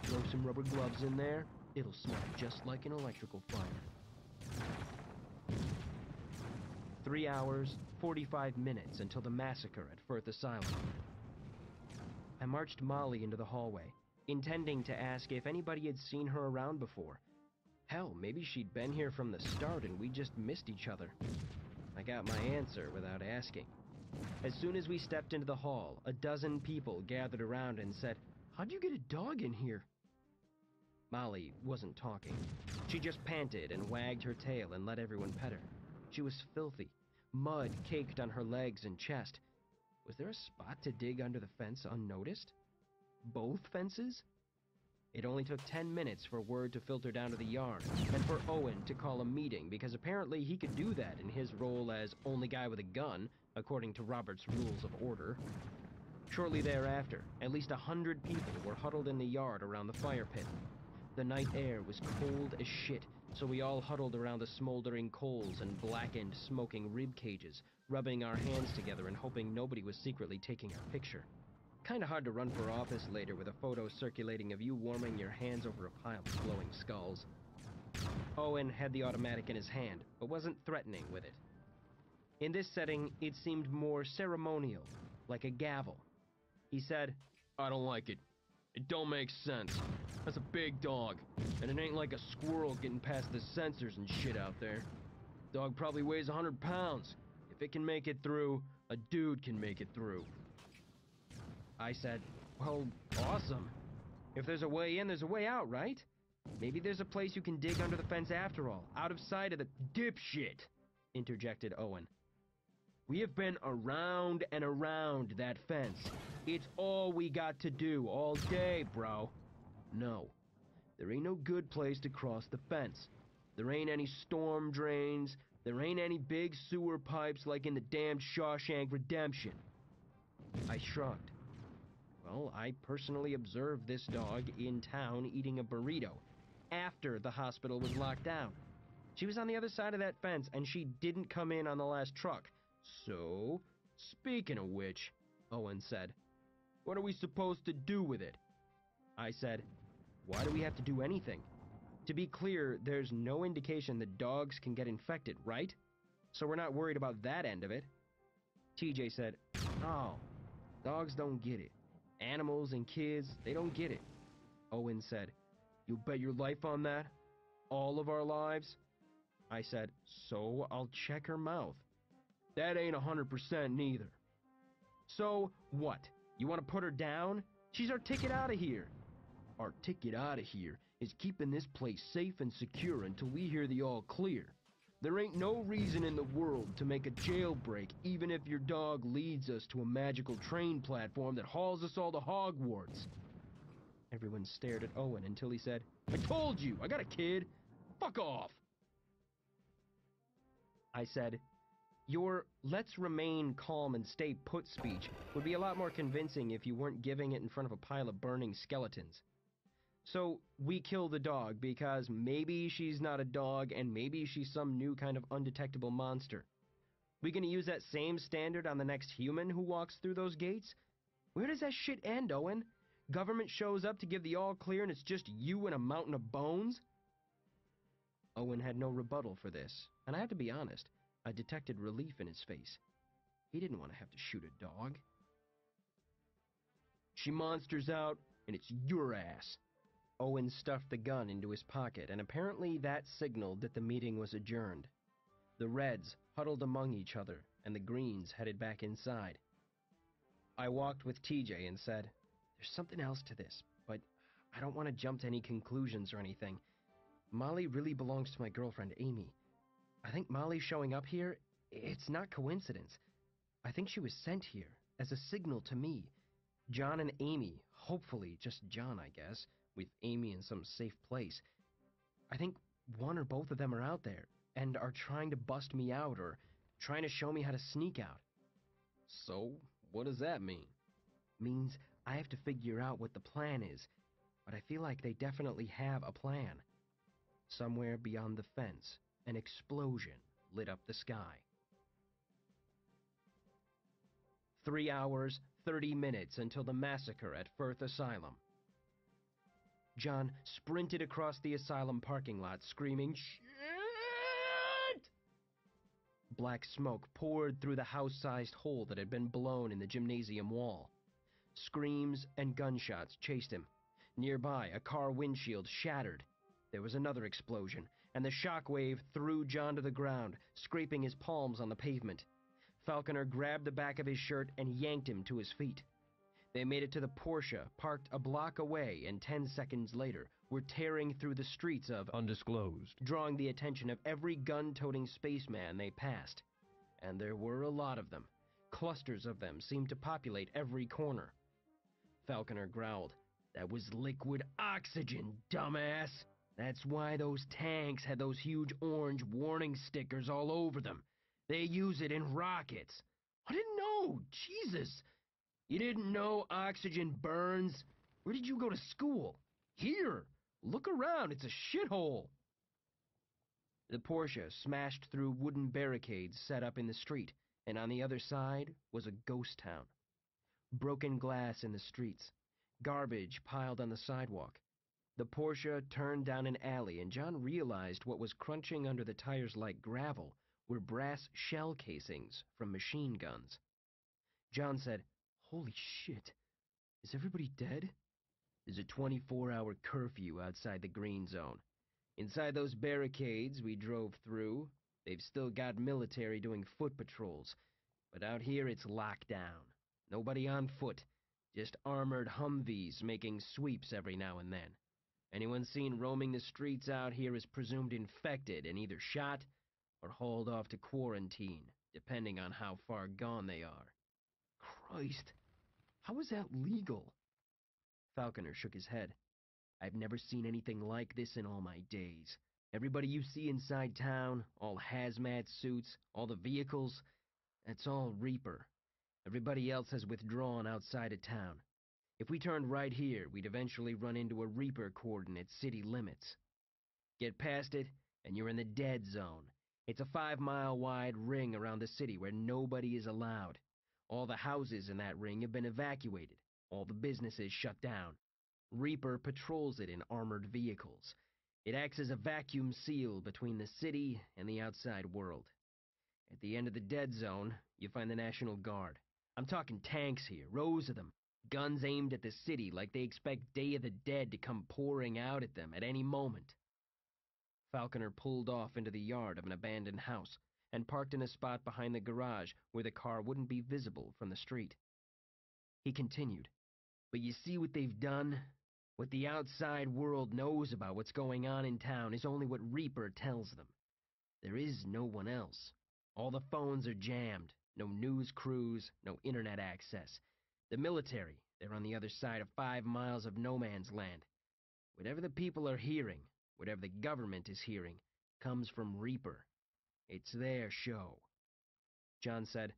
Speaker 1: "Throw some rubber gloves in there, it'll smell just like an electrical fire." 3 hours, 45 minutes until the massacre at Firth Asylum. I marched Molly into the hallway, intending to ask if anybody had seen her around before. Hell, maybe she'd been here from the start and we just missed each other. I got my answer without asking. As soon as we stepped into the hall, a dozen people gathered around and said, "How'd you get a dog in here?" Molly wasn't talking. She just panted and wagged her tail and let everyone pet her. She was filthy. Mud caked on her legs and chest. Was there a spot to dig under the fence unnoticed? Both fences? It only took 10 minutes for word to filter down to the yard, and for Owen to call a meeting, because apparently he could do that in his role as only guy with a gun, according to Robert's Rules of Order. Shortly thereafter, at least 100 people were huddled in the yard around the fire pit. The night air was cold as shit, so we all huddled around the smoldering coals and blackened, smoking rib cages, rubbing our hands together and hoping nobody was secretly taking our picture. Kinda hard to run for office later with a photo circulating of you warming your hands over a pile of glowing skulls. Owen had the automatic in his hand, but wasn't threatening with it. In this setting, it seemed more ceremonial, like a gavel. He said, "I don't like it. It don't make sense. That's a big dog, and it ain't like a squirrel getting past the sensors and shit out there. Dog probably weighs 100 pounds. If it can make it through, a dude can make it through." I said, "Well, awesome. If there's a way in, there's a way out, right? Maybe there's a place you can dig under the fence after all, out of sight of the dipshit," interjected Owen. "We have been around and around that fence. It's all we got to do all day, bro. No, there ain't no good place to cross the fence. There ain't any storm drains. There ain't any big sewer pipes like in the damned Shawshank Redemption." I shrugged. Well, I personally observed this dog in town eating a burrito after the hospital was locked down. She was on the other side of that fence and she didn't come in on the last truck. So, speaking of which, Owen said, "What are we supposed to do with it?" I said, "Why do we have to do anything? To be clear, there's no indication that dogs can get infected, right? So we're not worried about that end of it." TJ said, "Oh, dogs don't get it. Animals and kids, they don't get it." Owen said, "You bet your life on that? All of our lives?" I said, "So I'll check her mouth." "That ain't 100% neither." "So what? You want to put her down? She's our ticket out of here." "Our ticket out of here is keeping this place safe and secure until we hear the all clear. There ain't no reason in the world to make a jailbreak even if your dog leads us to a magical train platform that hauls us all to Hogwarts." Everyone stared at Owen until he said, "I told you, I got a kid. Fuck off." I said, "Your 'let's remain calm and stay put' speech would be a lot more convincing if you weren't giving it in front of a pile of burning skeletons. So we kill the dog because maybe she's not a dog and maybe she's some new kind of undetectable monster. We gonna use that same standard on the next human who walks through those gates? Where does that shit end, Owen? Government shows up to give the all clear and it's just you and a mountain of bones?" Owen had no rebuttal for this, and I have to be honest, I detected relief in his face. He didn't want to have to shoot a dog. "She monsters out, and it's your ass." Owen stuffed the gun into his pocket, and apparently that signaled that the meeting was adjourned. The Reds huddled among each other, and the Greens headed back inside. I walked with TJ and said, "There's something else to this, but I don't want to jump to any conclusions or anything. Molly really belongs to my girlfriend, Amy. I think Molly showing up here, it's not coincidence. I think she was sent here as a signal to me. John and Amy, hopefully just John, I guess, with Amy in some safe place. I think one or both of them are out there and are trying to bust me out or trying to show me how to sneak out." "So, what does that mean?" "Means I have to figure out what the plan is, but I feel like they definitely have a plan." Somewhere beyond the fence, an explosion lit up the sky. 3 hours, 30 minutes until the massacre at Firth Asylum. John sprinted across the asylum parking lot, screaming, "Shit!" Black smoke poured through the house-sized hole that had been blown in the gymnasium wall. Screams and gunshots chased him. Nearby, a car windshield shattered. There was another explosion, and the shockwave threw John to the ground, scraping his palms on the pavement. Falconer grabbed the back of his shirt and yanked him to his feet. They made it to the Porsche, parked a block away, and 10 seconds later were tearing through the streets of Undisclosed, drawing the attention of every gun-toting spaceman they passed. And there were a lot of them. Clusters of them seemed to populate every corner. Falconer growled, "That was liquid oxygen, dumbass! That's why those tanks had those huge orange warning stickers all over them. They use it in rockets." "I didn't know! Jesus! You didn't know oxygen burns? Where did you go to school?" "Here! Look around, it's a shithole!" The Porsche smashed through wooden barricades set up in the street, and on the other side was a ghost town. Broken glass in the streets, garbage piled on the sidewalk. The Porsche turned down an alley, and John realized what was crunching under the tires like gravel were brass shell casings from machine guns. John said, "Holy shit, is everybody dead?" "There's a 24-hour curfew outside the green zone. Inside those barricades we drove through, they've still got military doing foot patrols, but out here it's locked down. Nobody on foot, just armored Humvees making sweeps every now and then. Anyone seen roaming the streets out here is presumed infected and either shot or hauled off to quarantine, depending on how far gone they are." "Christ, how is that legal?" Falconer shook his head. "I've never seen anything like this in all my days. Everybody you see inside town, all hazmat suits, all the vehicles, that's all Reaper. Everybody else has withdrawn outside of town. If we turned right here, we'd eventually run into a Reaper cordon at city limits. Get past it, and you're in the dead zone. It's a 5-mile wide ring around the city where nobody is allowed. All the houses in that ring have been evacuated. All the businesses shut down. Reaper patrols it in armored vehicles. It acts as a vacuum seal between the city and the outside world. At the end of the dead zone, you find the National Guard. I'm talking tanks here, rows of them. Guns aimed at the city like they expect Day of the Dead to come pouring out at them at any moment." Falconer pulled off into the yard of an abandoned house and parked in a spot behind the garage where the car wouldn't be visible from the street. He continued, "But you see what they've done? What the outside world knows about what's going on in town is only what Reaper tells them. There is no one else. All the phones are jammed, no news crews, no internet access. The military, they're on the other side of 5 miles of no man's land. Whatever the people are hearing, whatever the government is hearing, comes from Reaper. It's their show." John said,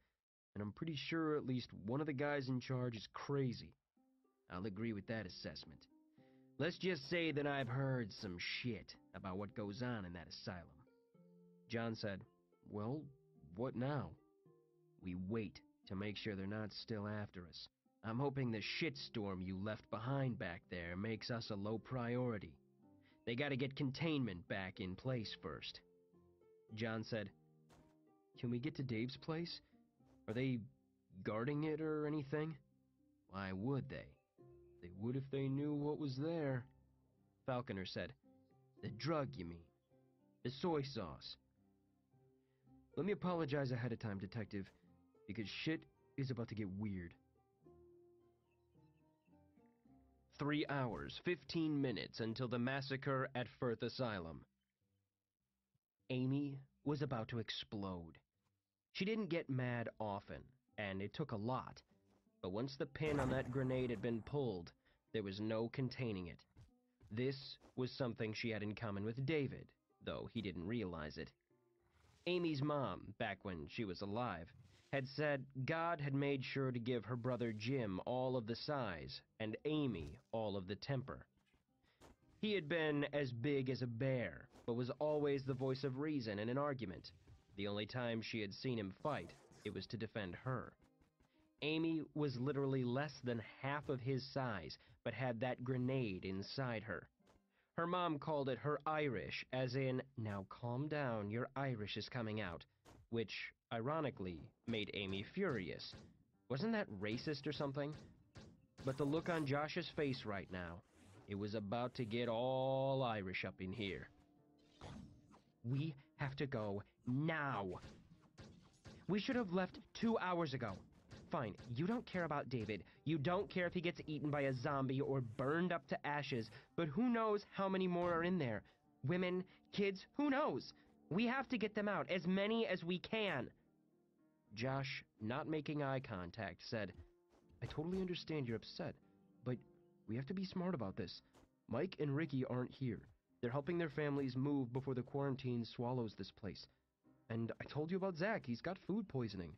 Speaker 1: "And I'm pretty sure at least one of the guys in charge is crazy." "I'll agree with that assessment. Let's just say that I've heard some shit about what goes on in that asylum." John said, "Well, what now?" "We wait to make sure they're not still after us. I'm hoping the shitstorm you left behind back there makes us a low priority. They gotta get containment back in place first." John said, "Can we get to Dave's place? Are they guarding it or anything?" "Why would they? They would if they knew what was there." Falconer said, "The drug, you mean? The soy sauce." "Let me apologize ahead of time, Detective, because shit is about to get weird." 3 hours, 15 minutes until the massacre at Firth Asylum. Amy was about to explode. She didn't get mad often, and it took a lot. But once the pin on that grenade had been pulled, there was no containing it. This was something she had in common with David, though he didn't realize it. Amy's mom, back when she was alive, had said God had made sure to give her brother Jim all of the size and Amy all of the temper. He had been as big as a bear, but was always the voice of reason in an argument. The only time she had seen him fight, it was to defend her. Amy was literally less than half of his size, but had that grenade inside her. Her mom called it her Irish, as in, "Now calm down, your Irish is coming out," which, ironically, made Amy furious. Wasn't that racist or something? But the look on Josh's face right now, It was about to get all Irish up in here. We have to go now. We should have left 2 hours ago. Fine, you don't care about David. You don't care if he gets eaten by a zombie or burned up to ashes, but who knows how many more are in there? Women, kids, who knows? We have to get them out, as many as we can. Josh, not making eye contact, said, I totally understand you're upset, but we have to be smart about this. Mike and Ricky aren't here. They're helping their families move before the quarantine swallows this place. And I told you about Zach. He's got food poisoning.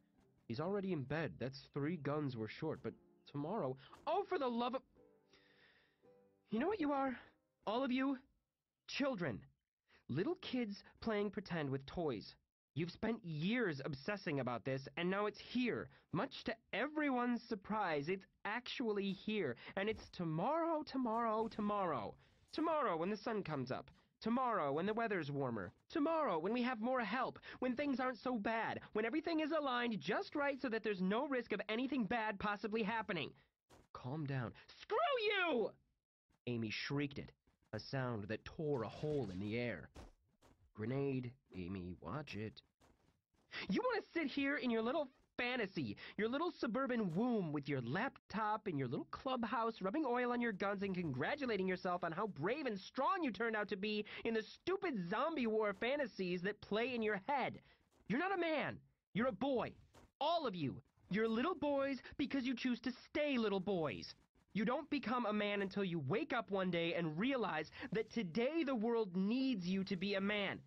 Speaker 1: He's already in bed. That's 3 guns we're short, but tomorrow... Oh, for the love of... You know what you are? All of you? Children. Little kids playing pretend with toys. You've spent years obsessing about this, and now it's here. Much to everyone's surprise, it's actually here. And it's tomorrow, tomorrow, tomorrow. Tomorrow when the sun comes up. Tomorrow when the weather's warmer. Tomorrow when we have more help. When things aren't so bad. When everything is aligned just right so that there's no risk of anything bad possibly happening. Calm down. Screw you! Amy shrieked it, a sound that tore a hole in the air. Grenade, Amy, watch it. You want to sit here in your little fantasy, your little suburban womb with your laptop in your little clubhouse, rubbing oil on your guns and congratulating yourself on how brave and strong you turned out to be in the stupid zombie war fantasies that play in your head. You're not a man. You're a boy. All of you. You're little boys because you choose to stay little boys. You don't become a man until you wake up one day and realize that today the world needs you to be a man.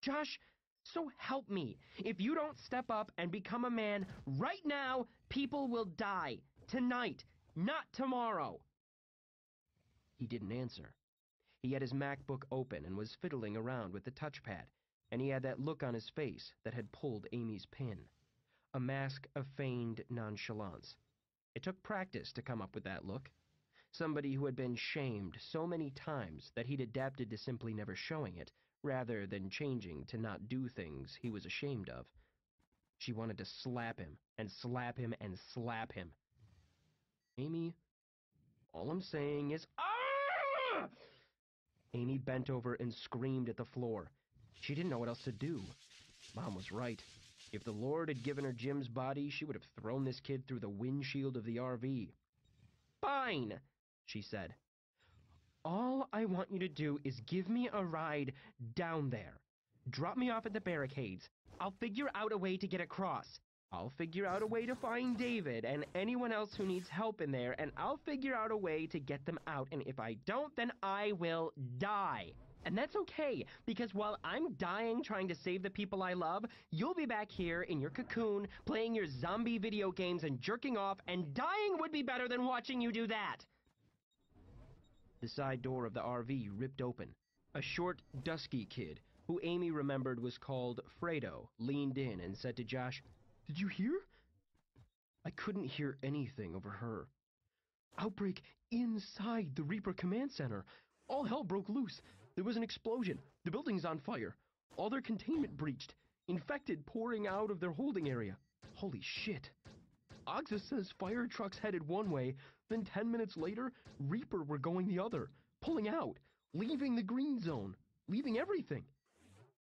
Speaker 1: Josh, so help me. If you don't step up and become a man right now, people will die. Tonight, not tomorrow. He didn't answer. He had his MacBook open and was fiddling around with the touchpad, and he had that look on his face that had pulled Amy's pin. A mask of feigned nonchalance. It took practice to come up with that look. Somebody who had been shamed so many times that he'd adapted to simply never showing it, rather than changing to not do things he was ashamed of. She wanted to slap him, and slap him, and slap him. Amy, all I'm saying is, ah! Amy bent over and screamed at the floor. She didn't know what else to do. Mom was right. If the Lord had given her Jim's body, she would have thrown this kid through the windshield of the RV. Fine, she said. All I want you to do is give me a ride down there. Drop me off at the barricades. I'll figure out a way to get across. I'll figure out a way to find David and anyone else who needs help in there, and I'll figure out a way to get them out, and if I don't, then I will die. And that's okay, because while I'm dying trying to save the people I love, you'll be back here in your cocoon, playing your zombie video games and jerking off, and dying would be better than watching you do that. The side door of the RV ripped open. A short, dusky kid, who Amy remembered was called Fredo, leaned in and said to Josh, "Did you hear?" I couldn't hear anything over her. Outbreak inside the Reaper Command Center. All hell broke loose. There was an explosion. The building's on fire. All their containment breached. Infected pouring out of their holding area. Holy shit. Ogza says fire trucks headed one way, then 10 minutes later, Reaper were going the other, pulling out, leaving the green zone, leaving everything.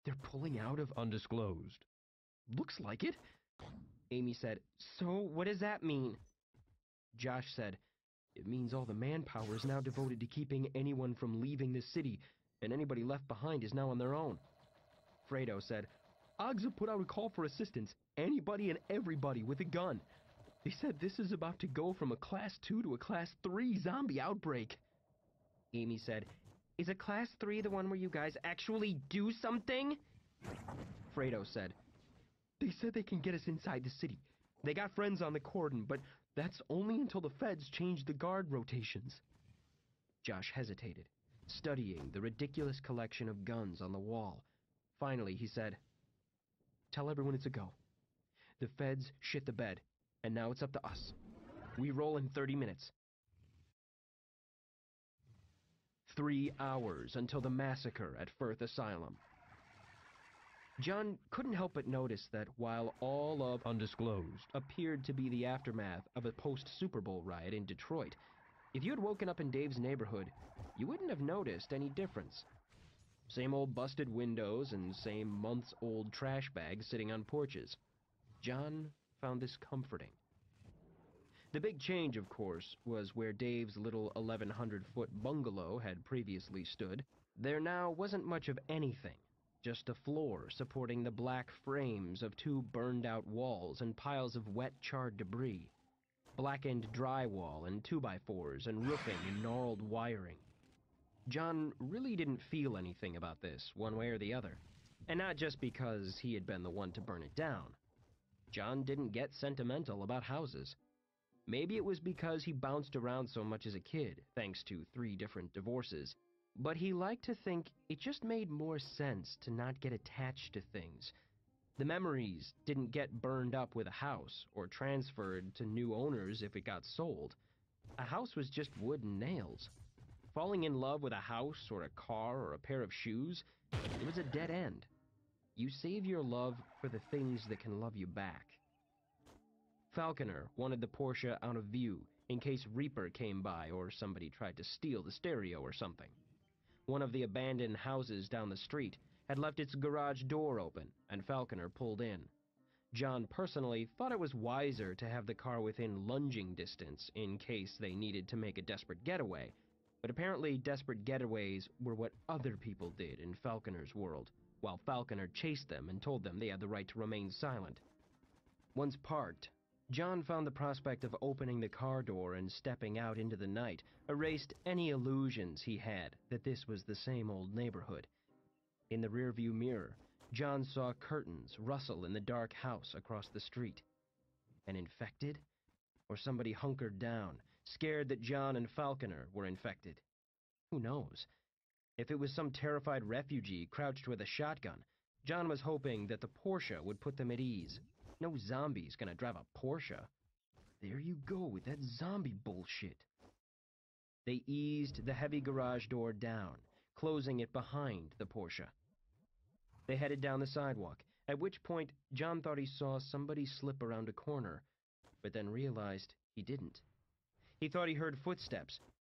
Speaker 1: They're pulling out of undisclosed. Looks like it. Amy said, "So what does that mean?" Josh said, "It means all the manpower is now devoted to keeping anyone from leaving the city, and anybody left behind is now on their own." Fredo said, "Ogza put out a call for assistance, anybody and everybody with a gun. They said this is about to go from a Class 2 to a Class 3 zombie outbreak." Amy said, "Is a Class 3 the one where you guys actually do something?" Fredo said, "They said they can get us inside the city. They got friends on the cordon, but that's only until the feds change the guard rotations." Josh hesitated, studying the ridiculous collection of guns on the wall. Finally, he said, "Tell everyone it's a go. The feds shit the bed, and now it's up to us. We roll in 30 minutes. 3 hours until the massacre at Firth Asylum." John couldn't help but notice that while all of undisclosed appeared to be the aftermath of a post-Super Bowl riot in Detroit, if you had woken up in Dave's neighborhood, you wouldn't have noticed any difference. Same old busted windows and same months-old trash bags sitting on porches. John found this comforting. The big change, of course, was where Dave's little 1,100-foot bungalow had previously stood. There now wasn't much of anything, just a floor supporting the black frames of two burned-out walls and piles of wet, charred debris, blackened drywall and 2x4s and roofing and gnarled wiring. John really didn't feel anything about this, one way or the other, and not just because he had been the one to burn it down. John didn't get sentimental about houses. Maybe it was because he bounced around so much as a kid, thanks to 3 different divorces, but he liked to think it just made more sense to not get attached to things. The memories didn't get burned up with a house or transferred to new owners if it got sold. A house was just wood and nails. Falling in love with a house or a car or a pair of shoes, it was a dead end. You save your love for the things that can love you back. Falconer wanted the Porsche out of view in case Reaper came by or somebody tried to steal the stereo or something. One of the abandoned houses down the street had left its garage door open, and Falconer pulled in. John personally thought it was wiser to have the car within lunging distance in case they needed to make a desperate getaway, but apparently desperate getaways were what other people did in Falconer's world, while Falconer chased them and told them they had the right to remain silent. Once parked, John found the prospect of opening the car door and stepping out into the night erased any illusions he had that this was the same old neighborhood. In the rearview mirror, John saw curtains rustle in the dark house across the street. An infected? Or somebody hunkered down, scared that John and Falconer were infected? Who knows? If it was some terrified refugee crouched with a shotgun, John was hoping that the Porsche would put them at ease. No zombie's gonna drive a Porsche. There you go with that zombie bullshit. They eased the heavy garage door down, closing it behind the Porsche. They headed down the sidewalk, at which point John thought he saw somebody slip around a corner, but then realized he didn't. He thought he heard footsteps,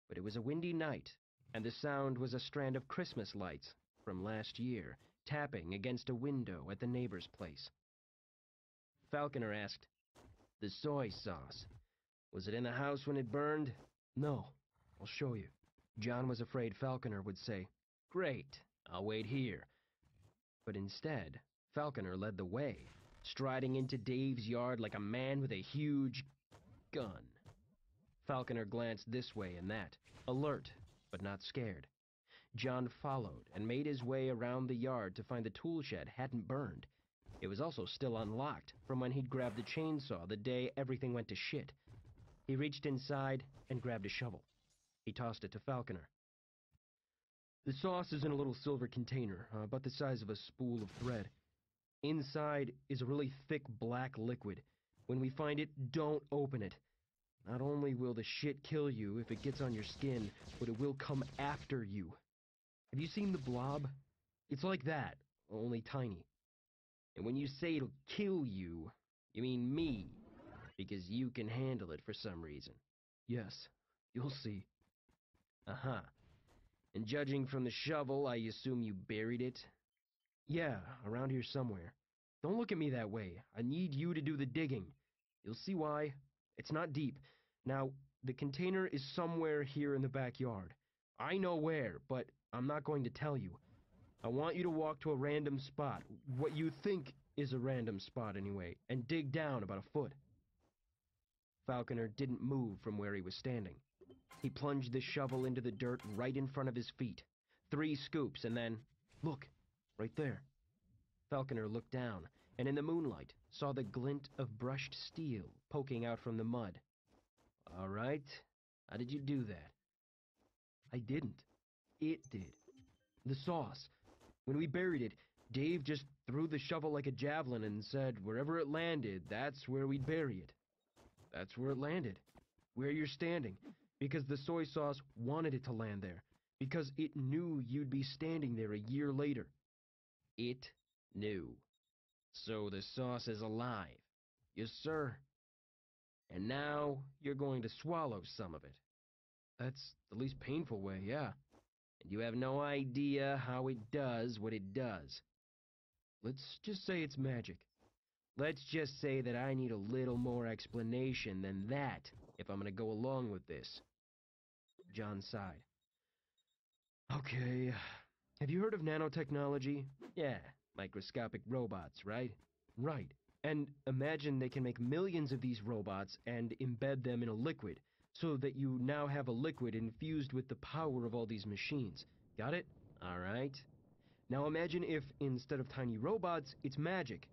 Speaker 1: but it was a windy night, and the sound was a strand of Christmas lights from last year tapping against a window at the neighbor's place. Falconer asked, "The soy sauce, was it in the house when it burned?" "No, I'll show you." John was afraid Falconer would say, "Great, I'll wait here." But instead, Falconer led the way, striding into Dave's yard like a man with a huge gun. Falconer glanced this way and that, alert but not scared. John followed and made his way around the yard to find the tool shed hadn't burned. It was also still unlocked from when he'd grabbed the chainsaw the day everything went to shit. He reached inside and grabbed a shovel. He tossed it to Falconer. "The sauce is in a little silver container, about the size of a spool of thread. Inside is a really thick black liquid. When we find it, don't open it. Not only will the shit kill you if it gets on your skin, but it will come after you. Have you seen the blob? It's like that, only tiny. And when you say it'll kill you, you mean me, because you can handle it for some reason. Yes, you'll see." "Uh-huh. And judging from the shovel, I assume you buried it?" "Yeah, around here somewhere. Don't look at me that way. I need you to do the digging. You'll see why. It's not deep. Now, the container is somewhere here in the backyard. I know where, but I'm not going to tell you. I want you to walk to a random spot, what you think is a random spot anyway, and dig down about a foot." Falconer didn't move from where he was standing. He plunged the shovel into the dirt right in front of his feet. 3 scoops, and then, "Look, right there." Falconer looked down, and in the moonlight saw the glint of brushed steel poking out from the mud. "All right, how did you do that?" "I didn't. It did. The sauce. When we buried it, Dave just threw the shovel like a javelin and said wherever it landed, that's where we'd bury it. That's where it landed. Where you're standing. Because the soy sauce wanted it to land there. Because it knew you'd be standing there a year later. It knew. So the sauce is alive. Yes, sir. And now you're going to swallow some of it." "That's the least painful way, yeah." and you have no idea how it does what it does. Let's just say it's magic. Let's just say that I need a little more explanation than that if I'm gonna go along with this. John sighed. Okay, have you heard of nanotechnology? Yeah, microscopic robots, right? Right. And imagine they can make millions of these robots and embed them in a liquid, so that you now have a liquid infused with the power of all these machines. Got it? Alright. Now imagine if, instead of tiny robots, it's magic.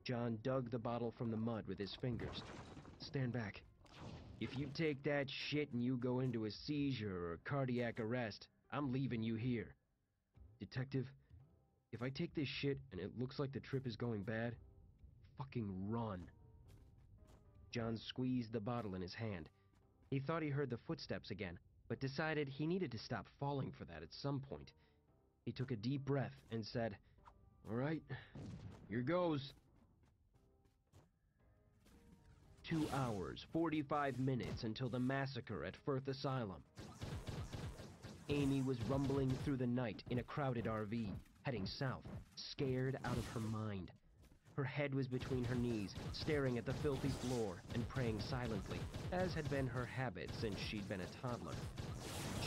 Speaker 1: John dug the bottle from the mud with his fingers. Stand back. If you take that shit and you go into a seizure or cardiac arrest, I'm leaving you here. Detective, if I take this shit and it looks like the trip is going bad, fucking run. John squeezed the bottle in his hand. He thought he heard the footsteps again, but decided he needed to stop falling for that at some point. He took a deep breath and said, "All right, here goes." 2 hours, 45 minutes until the massacre at Firth Asylum. Amy was rumbling through the night in a crowded RV, heading south, scared out of her mind. Her head was between her knees, staring at the filthy floor and praying silently, as had been her habit since she'd been a toddler.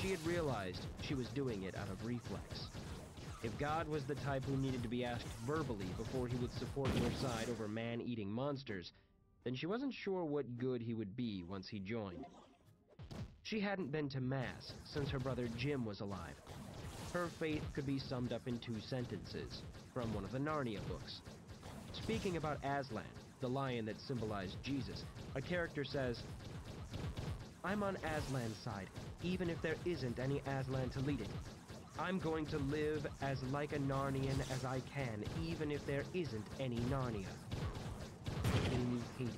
Speaker 1: She had realized she was doing it out of reflex. If God was the type who needed to be asked verbally before he would support her side over man-eating monsters, then she wasn't sure what good he would be once he joined. She hadn't been to Mass since her brother Jim was alive. Her faith could be summed up in 2 sentences from one of the Narnia books. Speaking about Aslan, the lion that symbolized Jesus, a character says, "I'm on Aslan's side, even if there isn't any Aslan to lead it. I'm going to live as like a Narnian as I can, even if there isn't any Narnia." Amy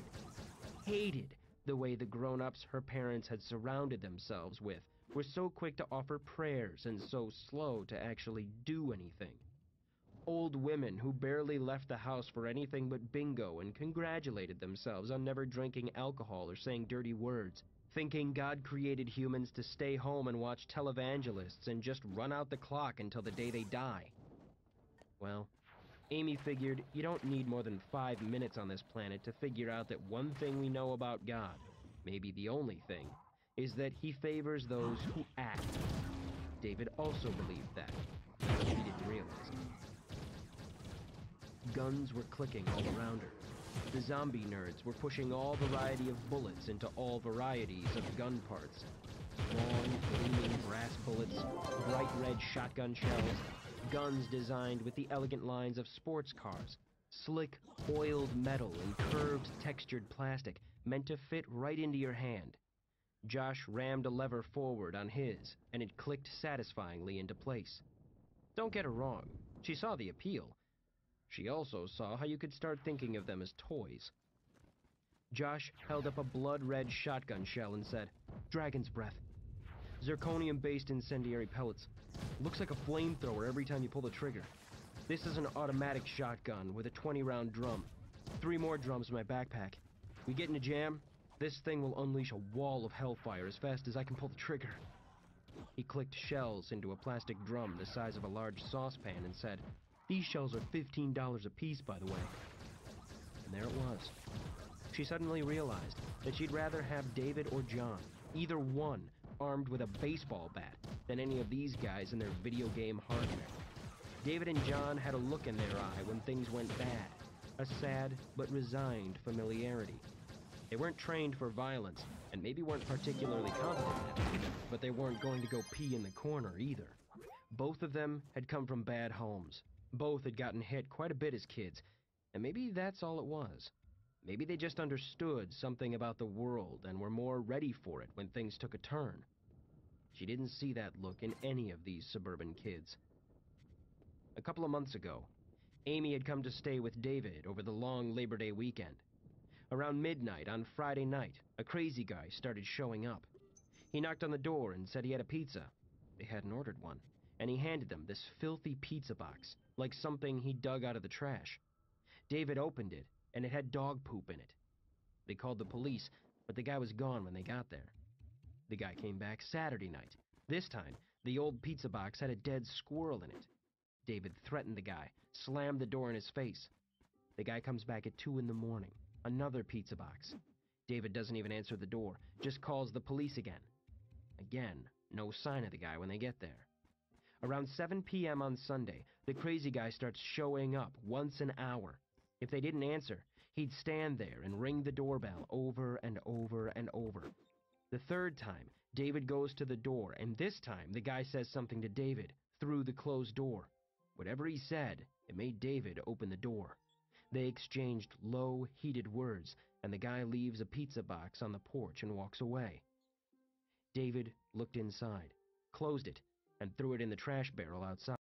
Speaker 1: hated the way the grown-ups her parents had surrounded themselves with were so quick to offer prayers and so slow to actually do anything. Old women who barely left the house for anything but bingo and congratulated themselves on never drinking alcohol or saying dirty words, thinking God created humans to stay home and watch televangelists and just run out the clock until the day they die. Well, Amy figured you don't need more than 5 minutes on this planet to figure out that one thing we know about God, maybe the only thing, is that he favors those who act. David also believed that. He didn't realize it. Guns were clicking all around her. The zombie nerds were pushing all variety of bullets into all varieties of gun parts. Long, gleaming brass bullets, bright red shotgun shells, guns designed with the elegant lines of sports cars, slick, oiled metal and curved, textured plastic meant to fit right into your hand. Josh rammed a lever forward on his, and it clicked satisfyingly into place. Don't get her wrong, she saw the appeal. She also saw how you could start thinking of them as toys. Josh held up a blood-red shotgun shell and said, "Dragon's breath. Zirconium-based incendiary pellets. Looks like a flamethrower every time you pull the trigger. This is an automatic shotgun with a 20-round drum. 3 more drums in my backpack. We get in a jam, this thing will unleash a wall of hellfire as fast as I can pull the trigger." He clicked shells into a plastic drum the size of a large saucepan and said, "These shells are $15 a piece, by the way." And there it was. She suddenly realized that she'd rather have David or John, either one, armed with a baseball bat, than any of these guys in their video game hardware. David and John had a look in their eye when things went bad, a sad but resigned familiarity. They weren't trained for violence, and maybe weren't particularly competent at it, but they weren't going to go pee in the corner either. Both of them had come from bad homes. Both had gotten hit quite a bit as kids, and maybe that's all it was. Maybe they just understood something about the world and were more ready for it when things took a turn. She didn't see that look in any of these suburban kids. A couple of months ago, Amy had come to stay with David over the long Labor Day weekend. Around midnight on Friday night, a crazy guy started showing up. He knocked on the door and said he had a pizza. They hadn't ordered one, and he handed them this filthy pizza box, like something he dug out of the trash. David opened it, and it had dog poop in it. They called the police, but the guy was gone when they got there. The guy came back Saturday night. This time, The old pizza box had a dead squirrel in it. David threatened the guy, slammed the door in his face. The guy comes back at 2 in the morning. Another pizza box. David doesn't even answer the door, just calls the police again. Again, no sign of the guy when they get there. Around 7 p.m. on Sunday, the crazy guy starts showing up once an hour. If they didn't answer, he'd stand there and ring the doorbell over and over and over. The third time, David goes to the door, and this time the guy says something to David through the closed door. Whatever he said, it made David open the door. They exchanged low, heated words, and the guy leaves a pizza box on the porch and walks away. David looked inside, closed it, and threw it in the trash barrel outside.